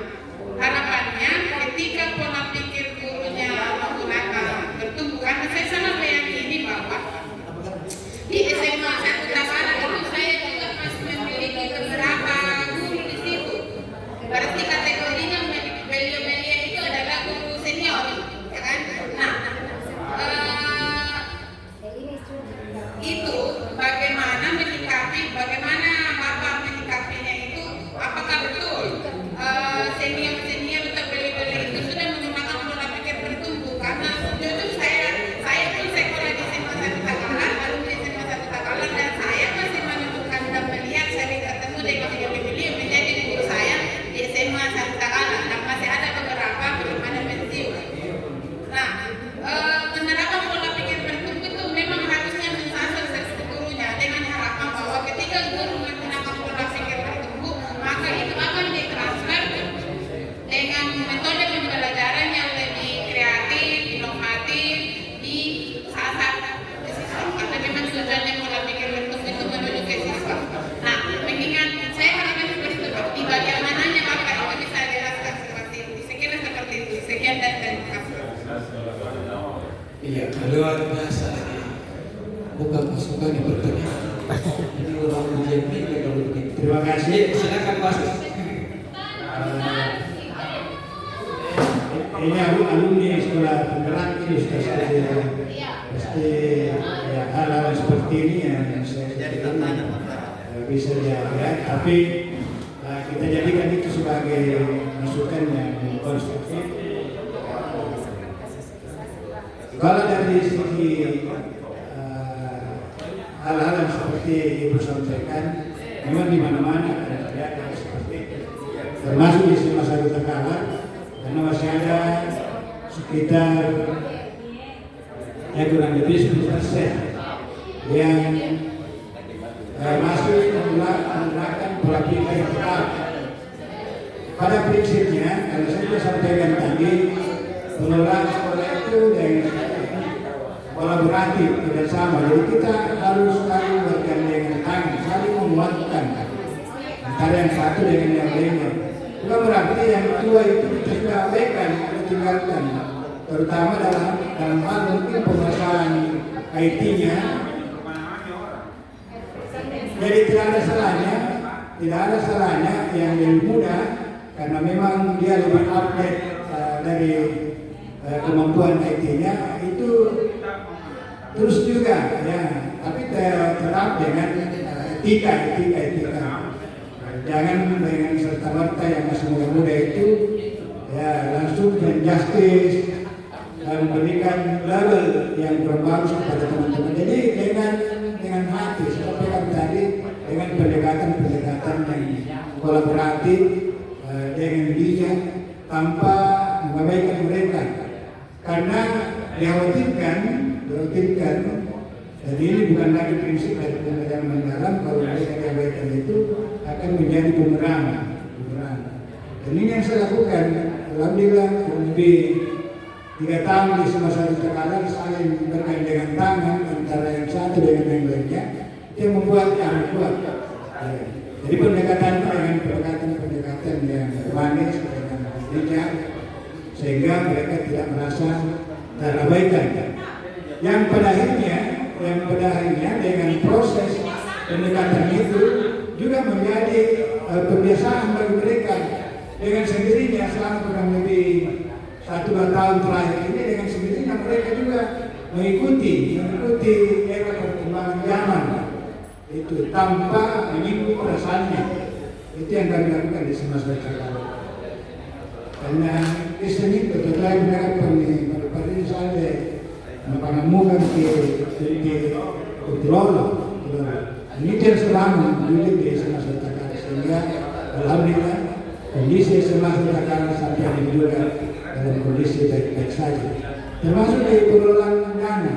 harapannya ketika pola pikir gurunya menggunakan bertumbuh, karena saya sangat meyakini bahwa di SMA 1 Takalar itu saya juga masih memiliki beberapa guru di situ. Berarti kategorinya beliau-beliau itu adalah guru senior, ya kan? Nah, itu bagaimana Bapak menyikapinya itu, apakah betul senior-senior atau beliau-beliau itu sudah menggunakan pola pikir bertumbuh? Karena jujur saya pun sekolah di SMA 1 Takalar, alumni SMA 1 Takalar, dan saya masih menemukan dan melihat sering ketemu dengan beliau menjadi guru saya di SMA 1 Takalar, dan masih ada beberapa belum ada pensiun. Nah, penerapan pola pikir bertumbuh itu memang harusnya mensasar seluruh gurunya dengan harapan bahwa ketika guru menggunakan pola pikir bertumbuh, maka itu akan ditransfer dengan metode pembelajaran yang lebih kreatif, inovatif di saat siswa. Karena memang tujuannya pola pikir bertumbuh itu menuju ke siswa. Nah, mengingat saya harapkan seperti itu, Pak. Di bagian mananya Bapak itu bisa jelaskan seperti itu. Saya kira seperti itu. Sekian dan terima kasih. Iya, luar biasa ini. Bukan masukan yang bertanya. Ini orang ujian ini kalau begitu. Terima kasih. Iya, silakan Mas. Ini alumni sekolah penggerak ini pasti ya, hal-hal seperti ini yang saya bisa diharapkan. Tapi kita jadikan itu sebagai masukan yang konstruktif. Kalau dari segi hal-hal yang seperti Ibu sampaikan, memang di mana-mana ada yang seperti itu. Termasuk di SMA 1 Takalar, karena masih ada sekitar kurang lebih 10% yang masih menggunakan pola pikir yang tetap. Pada prinsipnya, kalau saya sudah sampaikan tadi, pengelolaan sekolah itu dengan kolaboratif, tidak sama. Jadi kita harus saling bergandengan tangan, saling menguatkan antara yang satu dengan yang lainnya. Bukan berarti yang tua itu kita sudah abaikan, kita tinggalkan, terutama dalam hal mungkin pembahasan IT-nya. Jadi tidak ada salahnya yang lebih mudah, karena memang dia lebih update dari kemampuan IT-nya itu terus juga ya, tapi tetap dengan etika. Jangan dengan serta-merta yang masih muda-muda itu ya langsung menjustice dan memberikan label yang berbagus kepada teman-teman. Jadi dengan hati seperti yang tadi, dengan pendekatan yang kolaboratif, dengan bijak, tanpa mengabaikan mereka. Karena dikhawatirkan, dan ini bukan lagi prinsip dari pembelajaran mendalam, kalau mereka diabaikan itu akan menjadi bumerang. Dan ini yang saya lakukan, alhamdulillah lebih 3 tahun di SMA 1 Takalar saling bergandengan tangan antara yang satu dengan yang lainnya, itu yang membuat kami kuat. Jadi pendekatan yang manis dengan bijak, sehingga mereka tidak merasa terabaikan. Yang pada akhirnya dengan proses pendekatan itu juga menjadi kebiasaan bagi mereka. Dengan sendirinya selama kurang lebih 1-2 tahun terakhir ini, dengan sendirinya mereka juga mengikuti era perkembangan zaman itu tanpa menyinggung perasaannya. Itu yang kami lakukan di semasa sekarang. Karena ini betul-betul mereka pada misalnya mengamukan di Putrolo. Ini yang selama dulu di semasa sekarang, sehingga alhamdulillah kondisi semasa sekarang sampai ini juga dalam kondisi baik-baik saja. Termasuk di pengelolaan dana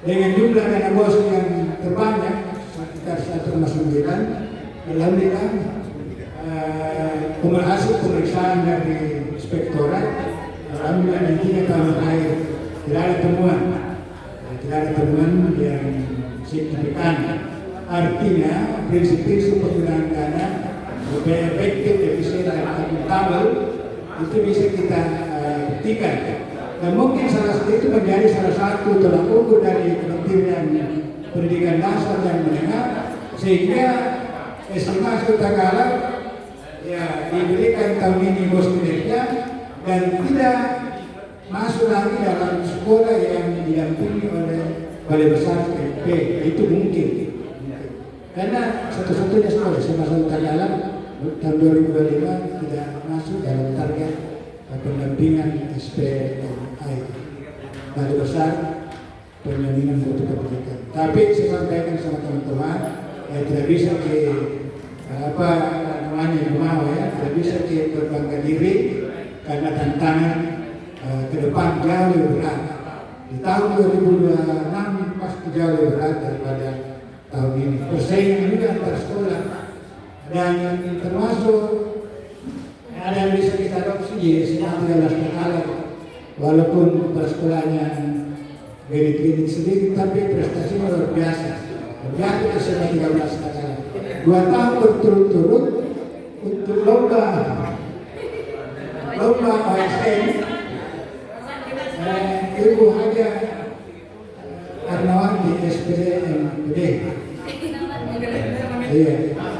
dengan jumlah dana bos yang terbanyak sekitar 1,9. Alhamdulillah hasil pemeriksaan dari inspektorat, alhamdulillah di 3 tahun terakhir tidak ada temuan yang signifikan. Artinya prinsip-prinsip penggunaan dana lebih efektif, efisien, dan akuntabel itu bisa kita buktikan. Dan mungkin salah satu itu menjadi salah satu tolak ukur dari Kementerian Pendidikan Dasar dan Menengah, sehingga SMA 1 Takalar ya diberikan tahun ini bos kinerja dan tidak masuk lagi dalam sekolah yang didampingi oleh Balai Besar PMP. Itu mungkin karena satu-satunya sekolah SMA 1 Takalar tahun 2025 tidak masuk dalam target pendampingan SPMI Balai Besar Penjaminan Mutu Pendidikan. Tapi saya sampaikan sama teman-teman, ya tidak bisa tidak bisa berbangga diri karena tantangan ke depan jauh lebih berat. Di tahun 2026 pasti jauh lebih berat daripada tahun ini. Persaingan juga antar sekolah dan termasuk ada yang bisa kita adopsi di SMA 13 Takalar, walaupun sekolahnya gede-gede sedikit, tapi prestasinya luar biasa. Berjatuh ke SMA 13 Takalar 2 tahun berturut-turut untuk lomba OSN. Ibu Haja Arnawan di SPMD. Iya,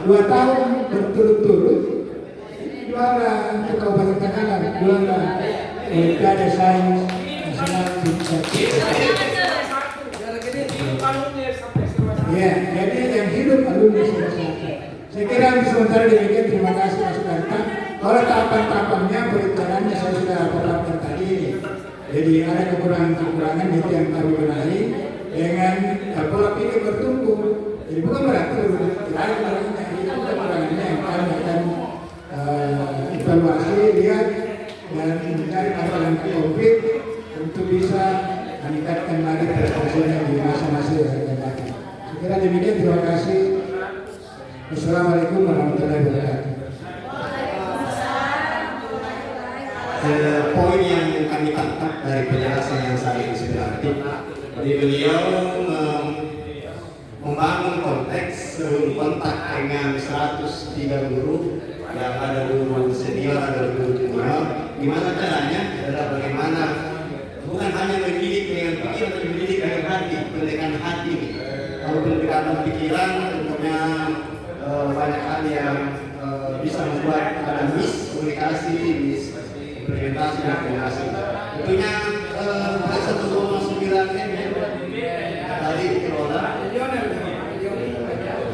2 tahun berturut-turut juara untuk Kabupaten Takalar, juara Olimpiade Sains Nasional Tingkat. Ya, jadi yang hidup alumni semasa. Saya kira sementara demikian, terima kasih Mas Karta. Kalau tahapan-tahapannya perencanaannya saya sudah paparkan tadi. Jadi ada kekurangan-kekurangan itu yang kami benahi dengan pola pikir bertumbuh. Jadi bukan berarti tidak ada kekurangannya, itu kekurangannya yang kami akan evaluasi, lihat dan mencari langkah konkret untuk bisa meningkatkan lagi prestasinya di masa-masa yang akan datang. Saya kira demikian, terima kasih. Assalamualaikum warahmatullahi wabarakatuh. Poin yang kami tangkap dari penjelasan yang sangat inspiratif, jadi beliau membangun konteks kontak dengan 103 guru yang ada guru senior, ada guru junior. Gimana caranya? Adalah bagaimana bukan hanya mendidik dengan pikiran, tapi mendidik dengan hati, pendekatan hati. Kalau pendekatan pikiran tentunya banyak hal yang bisa membuat ada miskomunikasi, implementasi dan komunikasi. Tentunya 1,9 M tadi dikelola.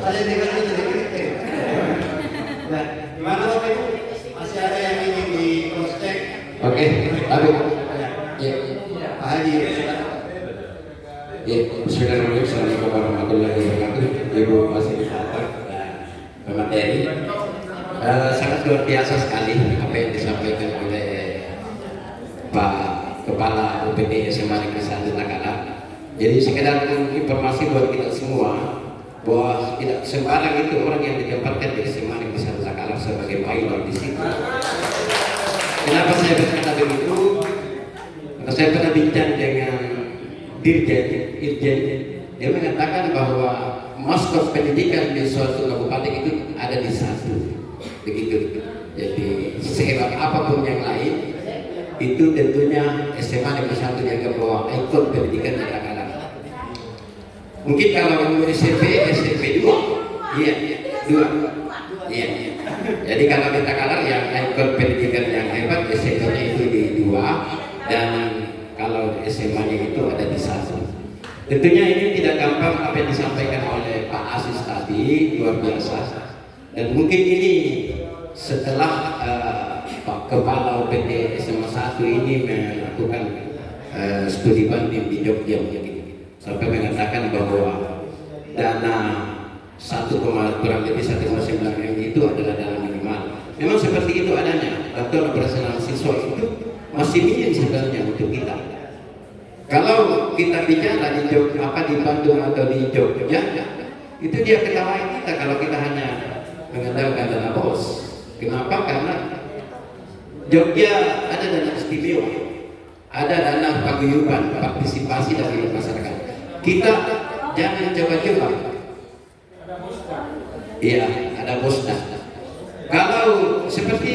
Saya dengar itu dari kritik. Nah, gimana Bapak Ibu? Masih ada yang ingin di cross check? Oke, Abu. Ya. Pak Haji. Ya, bismillahirrahmanirrahim. Assalamualaikum warahmatullahi wabarakatuh. Ibu masih disampaikan materi. Sangat luar biasa sekali apa yang disampaikan oleh Pak Kepala UPD SMA Negeri 1 Takalar. Jadi sekedar informasi buat kita semua bahwa tidak sembarang itu orang yang ditempatkan di SMA Negeri 1 Takalar sebagai pilot di situ. Kenapa saya berkata begitu? Saya pernah bincang dengan Dirjen, dia mengatakan bahwa maskot pendidikan di suatu kabupaten itu ada di satu, begitu. Jadi sehebat apapun yang lain, itu tentunya SMA Negeri 1 dianggap bahwa ikon pendidikan di Takalar. Mungkin kalau SMP 2, iya, 2, iya. Jadi kalau di Takalar yang ikon pendidikan yang hebat, SMP-nya itu di 2, dan kalau SMA-nya itu ada di 1. Tentunya ini tidak gampang apa yang disampaikan oleh Pak Asis tadi, luar biasa. Dan mungkin ini setelah Pak Kepala PT SMA 1 ini melakukan studi banding di Jogja, sampai mengatakan bahwa dana 1,9 M itu adalah dana minimal. Memang seperti itu adanya. Bantuan operasional siswa itu masih minim sebenarnya untuk kita. Kalau kita bicara di Jogja, di Bandung atau di Jogja, itu dia ketawain kita kalau kita hanya mengandalkan dana bos. Kenapa? Karena Jogja ada dana istimewa, ada dana paguyuban, partisipasi dari masyarakat. Kita jangan coba-coba. Iya, ada bosnya. Kalau seperti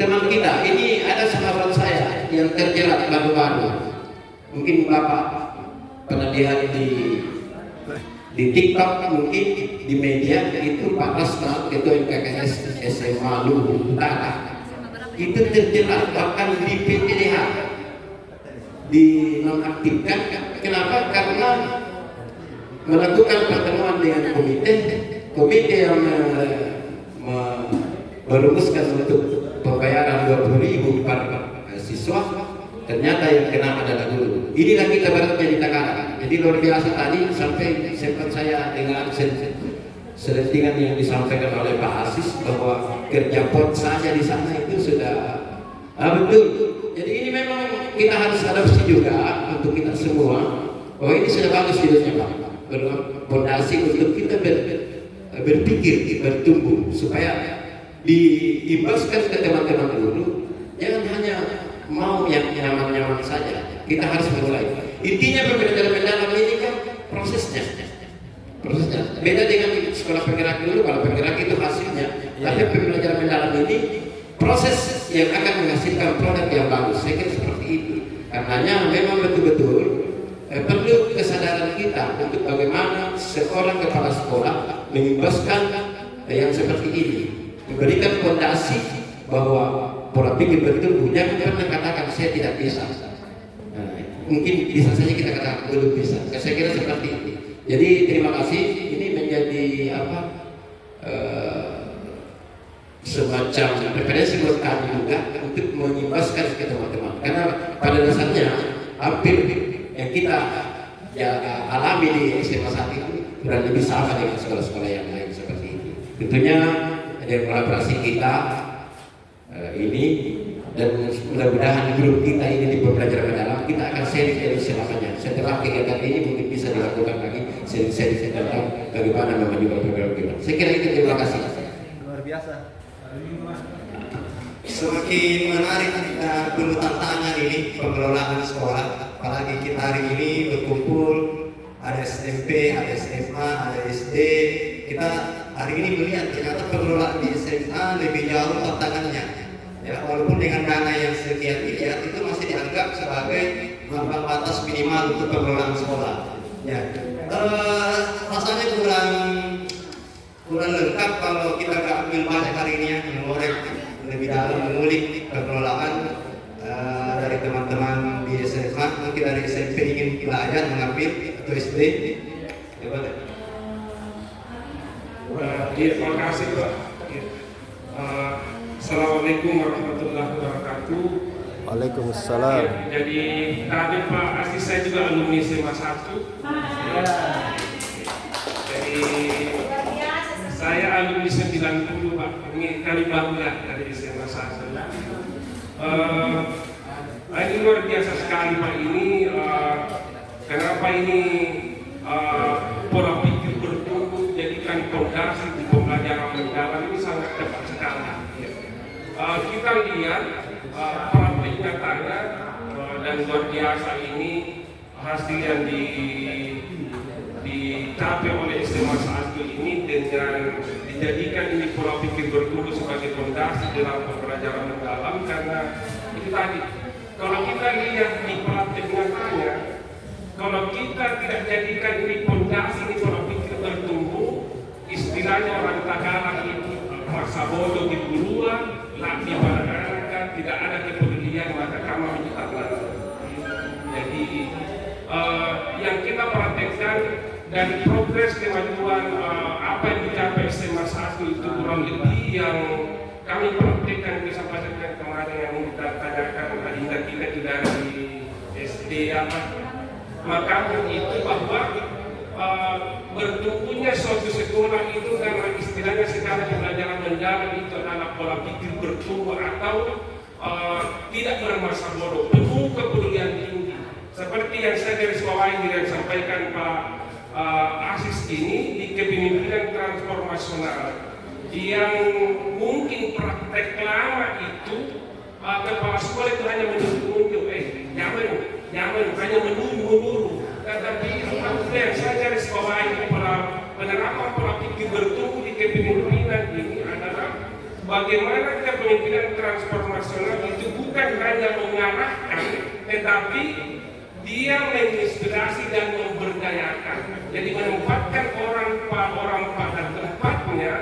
teman kita, ini ada sahabat saya yang terjerat baru-baru. Mungkin Bapak pernah lihat di TikTok, mungkin di media itu Pak Rasma, Ketua MKKS SMA Luhur Utara, itu terjerat bahkan di PTDH, dinonaktifkan. Kenapa? Karena melakukan pertemuan dengan komite yang merumuskan untuk pembayaran 20.000 per siswa, ternyata yang kena adalah guru. Inilah kita baratnya di Takalar. Jadi luar biasa tadi, sampai sempat saya dengar selentingan yang disampaikan oleh Pak Asis bahwa kerja pot saja di sana itu sudah betul. Jadi ini memang kita harus adopsi juga untuk kita semua bahwa ini sudah bagus hidupnya Pak, fondasi untuk kita berpikir, bertumbuh supaya diimbaskan ke teman-teman dulu. Jangan hanya mau yang nyaman-nyaman saja. Kita harus mulai. Intinya pembelajaran mendalam ini kan prosesnya. Beda dengan sekolah penggerak dulu. Kalau penggerak itu hasilnya, tapi pembelajaran mendalam ini proses yang akan menghasilkan produk yang bagus. Saya kira seperti itu. Karenanya memang betul-betul perlu kesadaran kita untuk bagaimana seorang kepala sekolah mengimbaskan yang seperti ini, memberikan fondasi bahwa pola pikir bertumbuh. Jangan pernah katakan saya tidak bisa. Mungkin bisa saja kita katakan belum bisa. Saya kira seperti ini. Jadi terima kasih. Ini menjadi semacam referensi buat kami juga untuk mengimbaskan ke teman-teman. Karena pada dasarnya hampir yang kita alami di SMA 1 itu kurang lebih sama dengan sekolah-sekolah yang lain seperti ini. Tentunya ada kolaborasi kita ini, dan mudah-mudahan grup kita ini di pembelajaran mendalam kita akan sharing dari selamanya. Setelah kegiatan ini mungkin bisa dilakukan lagi sharing tentang bagaimana memajukan program kita. Saya kira itu. Terima kasih. Luar biasa. Semakin menarik kita penuh tantangan ini pengelolaan sekolah. Apalagi kita hari ini berkumpul, ada SMP, ada SMA, ada SD. Kita hari ini melihat ternyata pengelolaan di SMA lebih jauh tantangannya. Ya, walaupun dengan dana yang sekian miliar itu masih dianggap sebagai ambang batas minimal untuk pengelolaan sekolah. Ya, rasanya kurang lengkap kalau kita nggak ambil banyak hari ini yang mengorek lebih dalam, mengulik pengelolaan dari teman-teman di SMA. Mungkin dari SMP ingin belajar mengambil atau SD. Terima kasih Pak. Assalamualaikum warahmatullahi wabarakatuh. Waalaikumsalam. Jadi tadi Pak Asis saya juga alumni SMA 1. Jadi saya alumni 90 Pak. Ini kali bangga dari SMA 1. Ini luar biasa sekali Pak ini. Kenapa ini pola pikir bertumbuh jadikan fondasi di pembelajaran mendalam ini sangat tepat sekali. Kita lihat para penyatanya dan luar biasa ini hasil yang dicapai oleh SMA 1 ini dengan dijadikan ini pola pikir bertumbuh sebagai fondasi dalam pembelajaran mendalam. Karena itu tadi, kalau kita lihat di praktek nyatanya, kalau kita tidak jadikan ini fondasi, ini pola pikir bertumbuh, istilahnya orang Tagalog itu masa bodoh di duluan, latih pada tidak ada kepedulian, maka kamu menciptakan. Jadi yang kita praktekkan dan progres kemajuan apa yang dicapai SMA 1 itu kurang lebih yang kami praktekkan kesempatan kemarin yang kita tanyakan adinda kita itu dari SD maka itu bahwa bertumbuhnya suatu sekolah itu karena istilahnya sekarang pembelajaran mendalam itu adalah pola pikir bertumbuh atau tidak bermasa bodoh, penuh kepedulian tinggi. Seperti yang saya garis bawahi yang sampaikan Pak Asis ini di kepemimpinan transformasional yang mungkin praktek lama itu kepala sekolah itu hanya menunjuk jangan hanya menunggu. Tetapi yang saya garis bawahi penerapan pola pikir bertumbuh di kepemimpinan ini adalah bagaimana kepemimpinan transformasional itu bukan hanya mengarahkan, tetapi dia menginspirasi dan memberdayakan. Jadi menempatkan orang pada tempatnya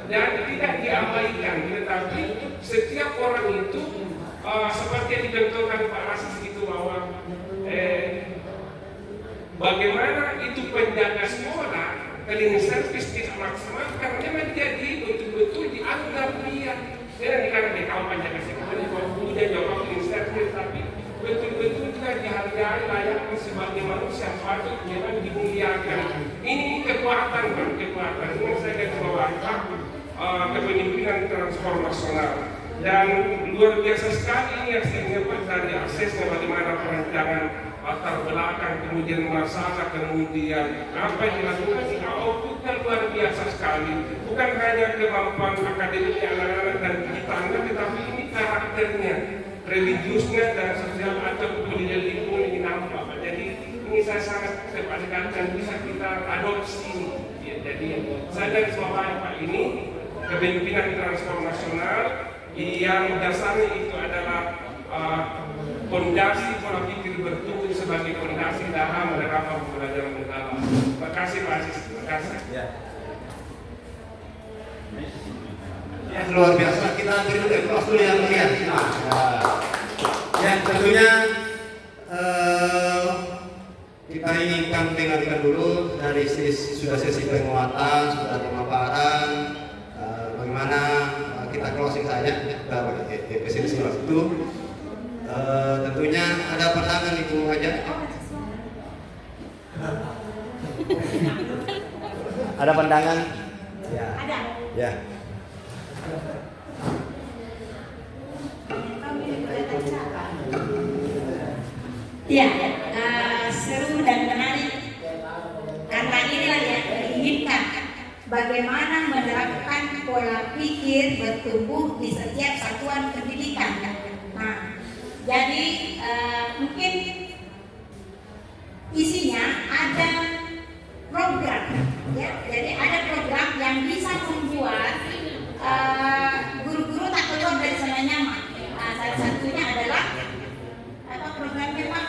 dan tidak diabaikan. Tetapi setiap orang itu seperti yang ditentukan Pak Asis itu bahwa bagaimana itu penjaga sekolah cleaning service tidak maksimal karena memang dia betul-betul dianggap dia dikatakan di kawan penjaga sekolah ini punya jawab cleaning service, tapi betul-betul juga dihargai layaknya sebagai manusia patut memang dimuliakan. Ini kekuatan ini saya garis bawahi kepemimpinan transformasional dan luar biasa sekali ini yang saya dapat dari aksesnya bagaimana perancangan latar belakang, kemudian masalah, kemudian apa yang dilakukan di outputnya luar biasa sekali. Bukan hanya kemampuan akademik anak-anak dan digitalnya, tetapi ini karakternya, religiusnya dan sosial atau kepedulian lingkungan ini nampak. Jadi ini saya sangat sepakat dan bisa kita adopsi ini. Ya, jadi saya dari bawahi Pak ini kepemimpinan transformasional yang dasarnya itu adalah fondasi pola pikir bertumbuh sebagai fondasi dalam menerapkan pembelajaran mendalam. Terima kasih Pak Asis. Terima kasih. Ya, luar biasa. Kita beri dulu kelas dulu yang lihat. Ya, tentunya kita inginkan dengarkan dulu dari sudah sesi penguatan, sudah pemaparan, bagaimana kita closing saja sesi waktu. Tentunya ada pandangan Ibu Haja. Ada pandangan? Ya. Ada. Ya. Ya, seru dan menarik karena inilah yang diinginkan, bagaimana menerapkan pola pikir bertumbuh di setiap satuan pendidikan. Nah, jadi mungkin isinya ada program, ya. Jadi ada program yang bisa membuat guru-guru tak keluar dari zona nyaman. Nah, salah satunya adalah apa programnya Pak?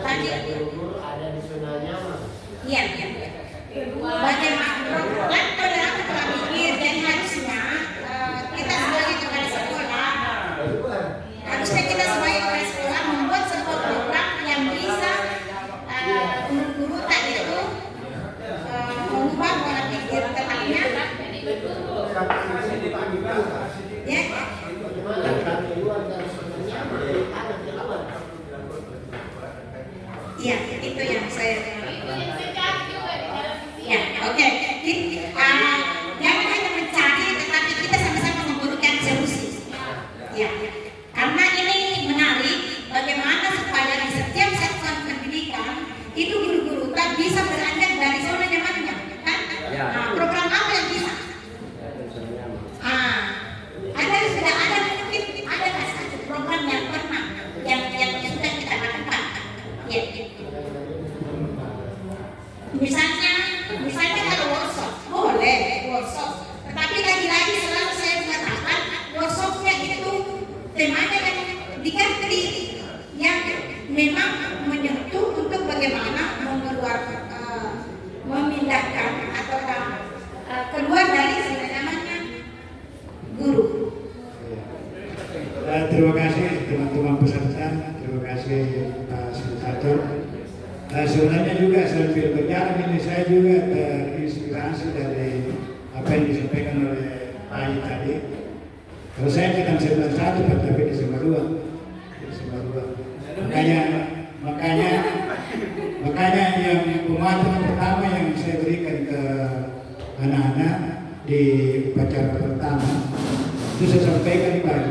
Tadi guru ada di zona nyaman. Iya. Bagaimana program penerapan pola pikir dan harusnya kita sebagai kepala sekolah membuat sebuah program yang bisa guru-guru tadi itu mengubah pola pikir tetapinya ya. Iya, itu yang saya. Ya, oke. Jangan hanya mencari, tetapi kita sama-sama memberikan solusi. Ya, karena ini menarik. Bagaimana supaya di setiap satuan pendidikan itu guru-guru tak bisa beranjak dari zona nyamannya, kan? Nah, program apa yang bisa? Ada sudah ada mungkin ada satu program yang pernah yang memang menyentuh untuk bagaimana memindahkan atau keluar dari namanya guru. Terima kasih teman-teman peserta, terima kasih Pak Senator. Sebenarnya juga sambil berjalan ini saya juga terinspirasi dari apa yang disampaikan oleh Pak Ayi tadi. Kalau saya kita Desember 1, tapi Desember 2. Makanya yang pemahaman pertama yang saya berikan ke anak-anak di upacara pertama itu saya sampaikan Pak.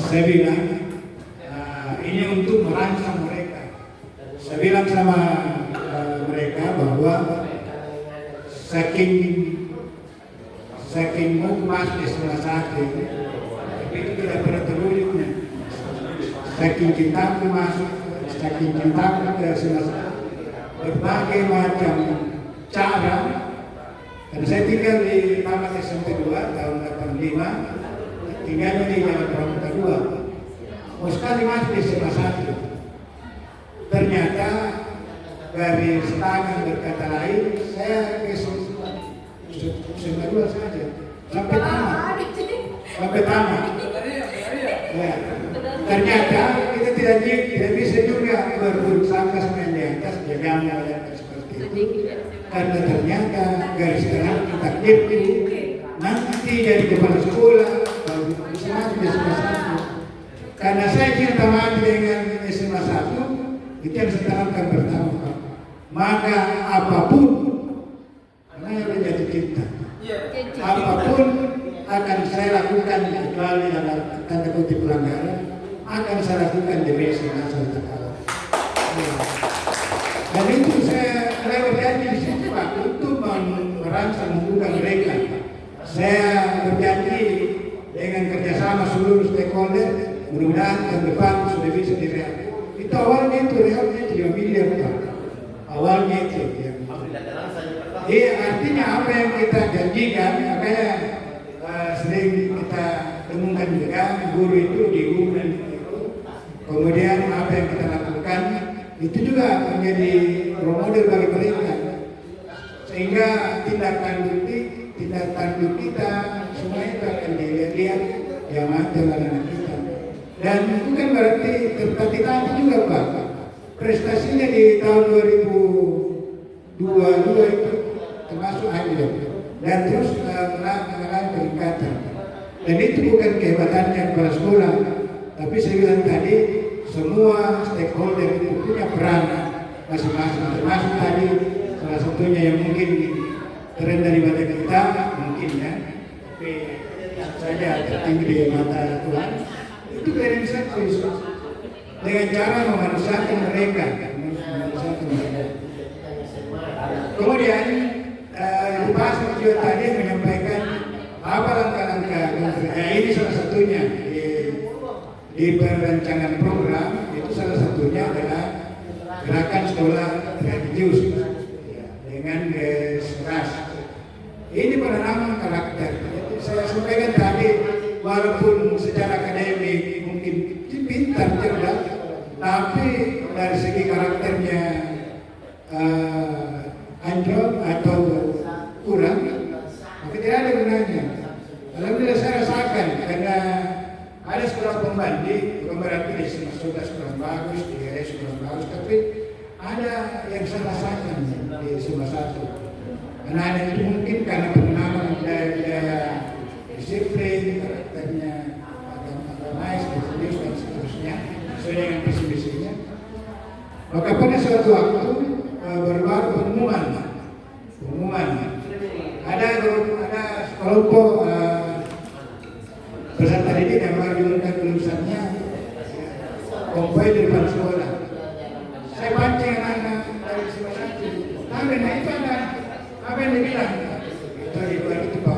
Saya bilang ini untuk merangsang mereka. Saya bilang sama mereka bahwa saking mukmas di salah satu itu tidak pernah terwujudnya. Saking cintaku masuk, saking cintaku ke salah berbagai macam cara. Dan saya tinggal di Taman SMP 2 tahun 85, tinggalnya di Jalan Pramuka 2. Mau sekali masuk di SMA 1. Ternyata dari setengah berkata lain, saya ke SMA 2 saja sampai tamat. Ya. Ternyata kita tidak bisa juga bersangka sama yang di atas, jangan seperti itu. Karena ternyata garis terang takdir itu nanti jadi kepala sekolah kalau bisa masuk di SMA 1. Karena saya cinta mati dengan SMA 1 itu yang saya tanamkan pertama. Maka apapun karena yang jatuh cinta, apapun akan saya lakukan kecuali dalam tanda kutip pelanggaran akan saya lakukan demi Allah SWT. Dan itu saya berjanji di situ Pak untuk merangsang membuka mereka. Saya berjanji dengan kerjasama seluruh stakeholder, mudah-mudahan tahun depan sudah bisa direalisasi. Itu awalnya itu realnya 3 miliar Pak. Awalnya itu. Iya, artinya apa yang kita janjikan, makanya sering kita temukan juga guru itu diumumkan itu. Kemudian apa yang kita lakukan itu juga menjadi role model bagi mereka, sehingga tindak tanduk kita semua itu akan dilihat yang ada anak kita. Dan bukan berarti tertatih juga Pak. Prestasinya di tahun 2022 itu termasuk anjlok dan terus mengalami peningkatan. Dan itu bukan kehebatannya kepala sekolah, tapi saya bilang tadi semua stakeholder itu punya peran masing-masing. Termasuk tadi salah satunya yang mungkin terendah di mata kita mungkin ya, tapi saja tertinggi di mata Tuhan. Itu keren sekali dengan cara memanusiakan mereka. Kemudian Ibu Pastor juga tadi menyampaikan apa langkah-langkah ini salah satunya di perancangan program itu salah satunya adalah gerakan sekolah religius dengan keras. Ini penanaman karakter. Saya sampaikan tadi walaupun secara akademik mungkin pintar cerdas, tapi dari segi karakternya anjlok atau kurang, maka tidak ada gunanya. Alhamdulillah saya rasakan karena ada sekolah pembanding, bukan berarti di sudah sekolah bagus, di sekolah bagus, tapi ada yang saya rasakan di SMA 1. Anak-anak itu mungkin karena pengenalan budaya disiplin, karakternya agamais, religius dan seterusnya, sesuai dengan visi-misinya. Maka pada suatu waktu baru pengumuman. Ada kelompok peserta didik yang baru diumumkan lulusannya konvoy di depan sekolah. Saya pancing anak dari SMA 1. Nah, dan itu ada apa yang dibilang? Itu Pak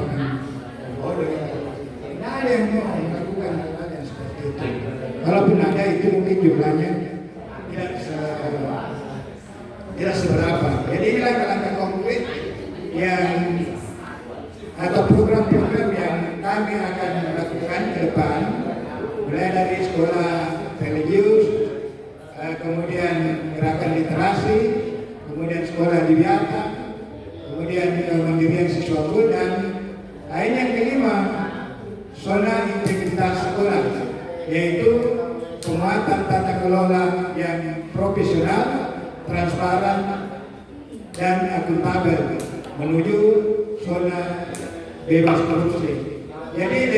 bodoh. Tidak ada yang mau melakukan hal yang seperti itu. Kalaupun ada itu mungkin jumlahnya tidak seberapa. Jadi inilah langkah konkret yang atau program-program yang kami akan lakukan ke depan, mulai dari sekolah religius, kewiwiatan, kemudian kemandirian siswaku, dan yang kelima zona integritas sekolah, yaitu penguatan tata kelola yang profesional, transparan, dan akuntabel menuju zona bebas korupsi. Jadi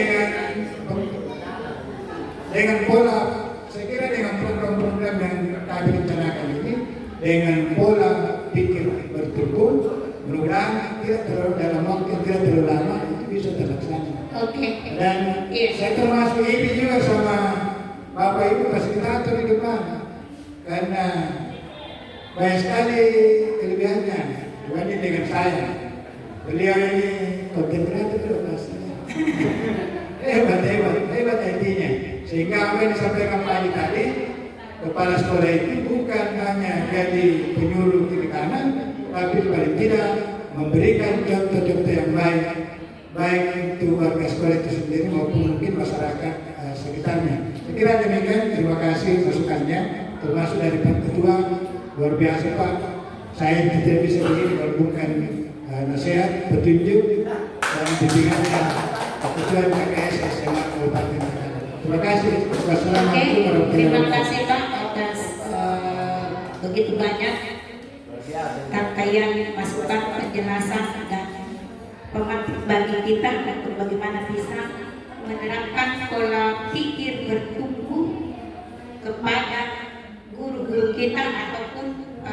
dengan pola, saya kira dengan program-program yang kami rencanakan ini, dengan pola pikir bertumbuh, mudah-mudahan tidak terlalu dalam waktu yang tidak terlalu lama itu bisa terlaksana. Oke. Dan saya termasuk ini juga sama Bapak Ibu fasilitator di depan, karena banyak sekali kelebihannya dibanding dengan saya. Beliau ini konten kreator lokasinya. hebat intinya. Sehingga apa yang disampaikan Pak Ali tadi, kepala sekolah itu bukan hanya jadi penyuluh kiri kanan, tapi paling tidak memberikan contoh-contoh yang baik untuk warga sekolah itu sendiri maupun mungkin masyarakat sekitarnya. Saya kira demikian, terima kasih masukannya, termasuk dari Pak Ketua, luar biasa Pak. Saya tidak bisa begini kalau bukan nasihat, petunjuk, dan bimbingannya Ketua KKS SMA Kabupaten Bengkulu. Terima kasih. Wassalamualaikum warahmatullahi Terima wabarakatuh. kasih Pak atas begitu banyak rangkaian masukan, penjelasan, dan pemantik bagi kita untuk bagaimana bisa menerapkan pola pikir bertumbuh kepada guru-guru kita ataupun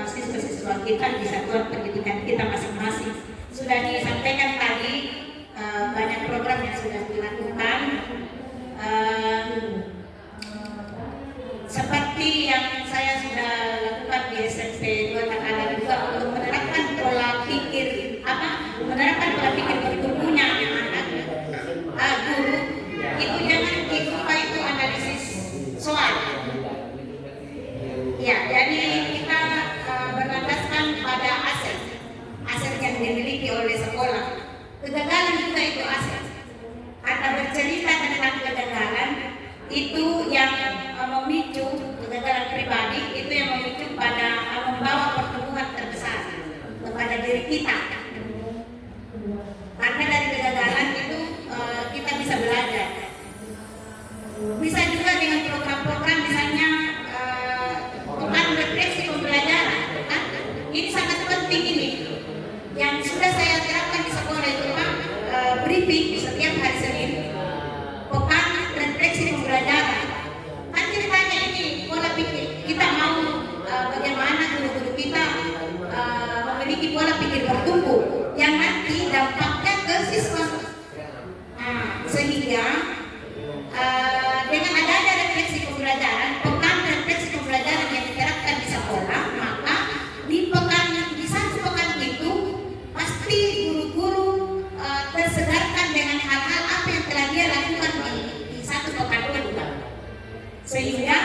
siswa-siswa kita di satuan pendidikan kita masing-masing. Sudah disampaikan tadi banyak program yang sudah dilakukan, seperti yang saya sudah lakukan di SMP 2 Takalar juga untuk menerapkan pola pikir menerapkan pola pikir bertumbuhnya anak guru itu jangan lupa itu analisis soal. Ya, jadi kita berlandaskan pada aset yang dimiliki oleh sekolah. Kegagalan juga itu aset. Kata bercerita tentang kegagalan itu yang memicu kegagalan pribadi, itu yang memicu pada membawa pertumbuhan terbesar kepada diri kita. Karena dari kegagalan itu kita bisa belajar. Bisa juga dengan program-program misalnya pekan refleksi pembelajaran. Ini sangat penting ini. Yang sudah saya terapkan di sekolah itu Pak, briefing setiap hari Senin. Pekan refleksi pembelajaran. Kan ceritanya ini pola pikir. Kita mau bagaimana guru-guru kita memiliki pola pikir bertumbuh yang nanti dampaknya ke siswa. Sehingga dengan adanya refleksi pembelajaran, pekan refleksi pembelajaran yang diterapkan di sekolah, maka di satu pekan itu pasti guru-guru tersedarkan dengan hal-hal apa yang telah dia lakukan di satu pekan kedua. Sehingga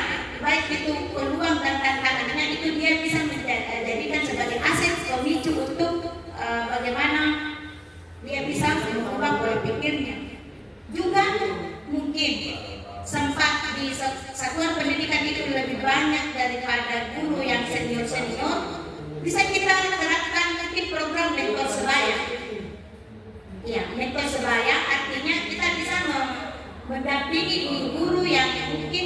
baik itu peluang dan tantangannya itu dia bisa menjadikan sebagai aset pemicu untuk bagaimana dia bisa mengubah pola pikirnya. Juga mungkin sempat di satuan pendidikan itu lebih banyak daripada guru yang senior-senior, bisa kita terapkan mungkin program mentor sebaya. Ya, mentor sebaya artinya kita bisa mendampingi guru-guru yang mungkin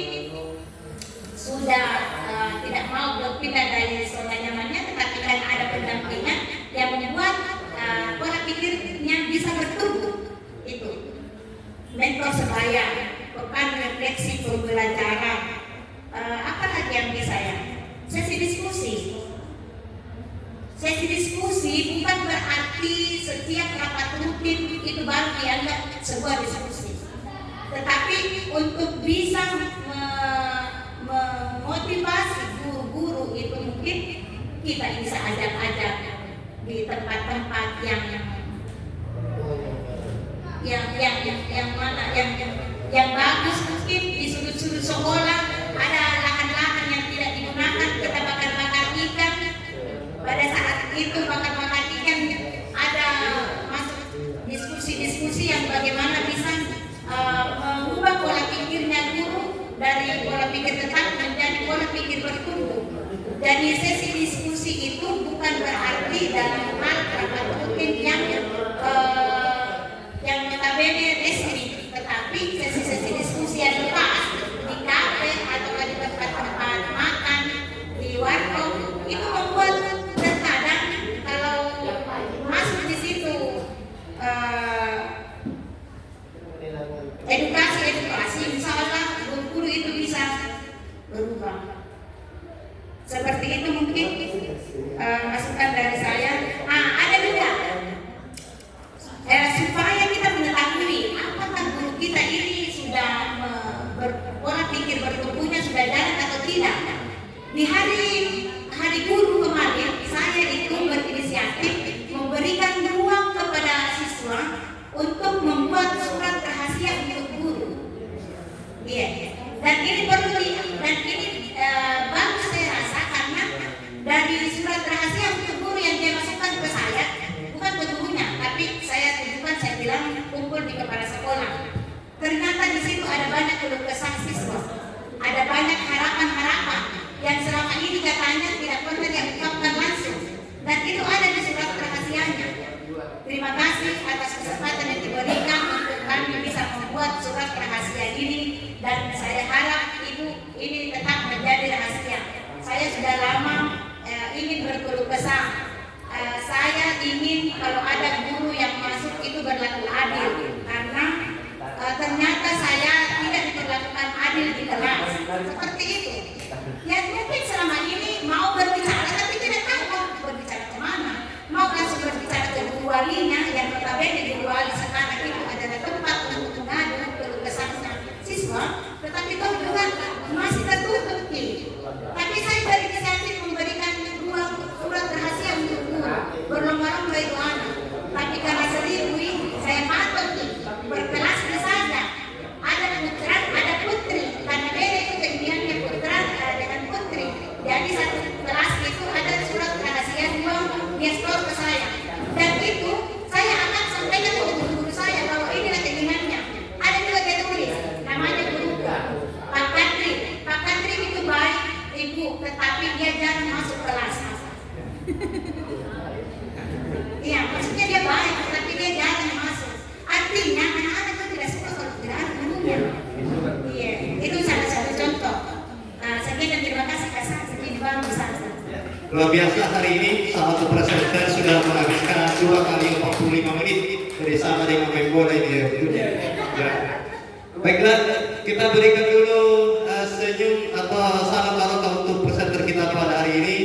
sudah tidak mau berpindah dari zona nyamannya, tetapi kan ada pendampingan yang membuat pola pikirnya bisa bertumbuh. Itu mentor sebaya, pekan refleksi pembelajaran. Apa lagi yang bisa ya? Sesi diskusi. Sesi diskusi bukan berarti setiap rapat rutin itu baru dianggap sebuah diskusi. Tetapi untuk bisa memotivasi guru-guru itu mungkin kita bisa ajak-ajak di tempat-tempat yang bagus, mungkin di sudut-sudut sekolah ada lahan-lahan yang tidak digunakan, kita bakar-bakar ikan. Pada saat itu bakar-bakar ikan ada masuk diskusi-diskusi yang bagaimana bisa mengubah pola pikirnya guru dari pola pikir tetap menjadi pola pikir bertumbuh. Jadi sesi diskusi itu bukan berarti berubah. Seperti itu mungkin masukan dari saya. Ada juga supaya kita mengetahui apakah guru kita ini sudah pola pikir bertumbuhnya sudah jalan atau tidak. Di hari guru kemarin saya itu berinisiatif memberikan ruang kepada siswa untuk membuat surat rahasia untuk guru. Iya. Dan ini perlu bagus saya rasa karena dari surat rahasia untuk guru yang dia masukkan ke saya bukan ke gurunya, tapi saya tunjukkan, saya bilang kumpul di kepala sekolah. Ternyata di situ ada banyak keluh kesah siswa, ada banyak harapan-harapan yang selama ini katanya tidak pernah diungkapkan langsung, dan itu ada di surat rahasianya. Terima kasih atas kesempatan yang diberikan untuk kami bisa membuat surat rahasia ini, dan saya harap Ibu ini tetap menjadi rahasia. Saya sudah lama ingin berkeluh kesah. Saya ingin kalau ada guru yang masuk itu berlaku adil, karena ternyata saya tidak diperlakukan adil di kelas. Seperti itu. Ya mungkin selama ini mau berbicara tapi tidak tahu mau berbicara kemana. Mau langsung berbicara ke guru walinya, yang notabene di guru wali sekarang itu adalah tempat untuk mengadu keluh kesahnya siswa, tetapi toh juga masih tertutup nih. Tapi saya berinisiatif memberikan ruang surat rahasia untuk guru berlomba-lomba itu anak. Tapi karena seribu ini saya patut nih berkelas saja. Ada putra, ada putri. Karena beda itu keinginannya putra dengan putri. Jadi satu kelas itu ada surat rahasia dua dia store ke saya. Dan itu saya akan sampaikan ke guru-guru saya bahwa inilah keinginannya. Ada juga dia tulis namanya guru Pak Kadri. Pak Kadri itu baik Ibu, tetapi dia jarang masuk kelas. Iya, maksudnya dia baik, tapi dia jarang masuk. Artinya anak-anak itu tidak suka kalau tidak ada gurunya. Iya, itu salah satu contoh. Sekian dan terima kasih Kak. Segini baru Ustaz. Luar biasa hari ini salah satu presenter sudah menghabiskan 2 kali 45 menit bersama dengan main bola ini. Ya. Baiklah, kita berikan dulu senyum atau salam barokah untuk presenter kita pada hari ini.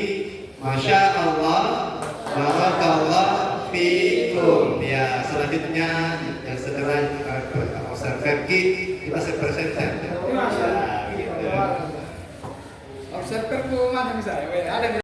Masya Allah, barakallah fikum. Ya, selanjutnya yang segera observer kita presenter. Ya, gitu. Observer tuh mana misalnya? Ada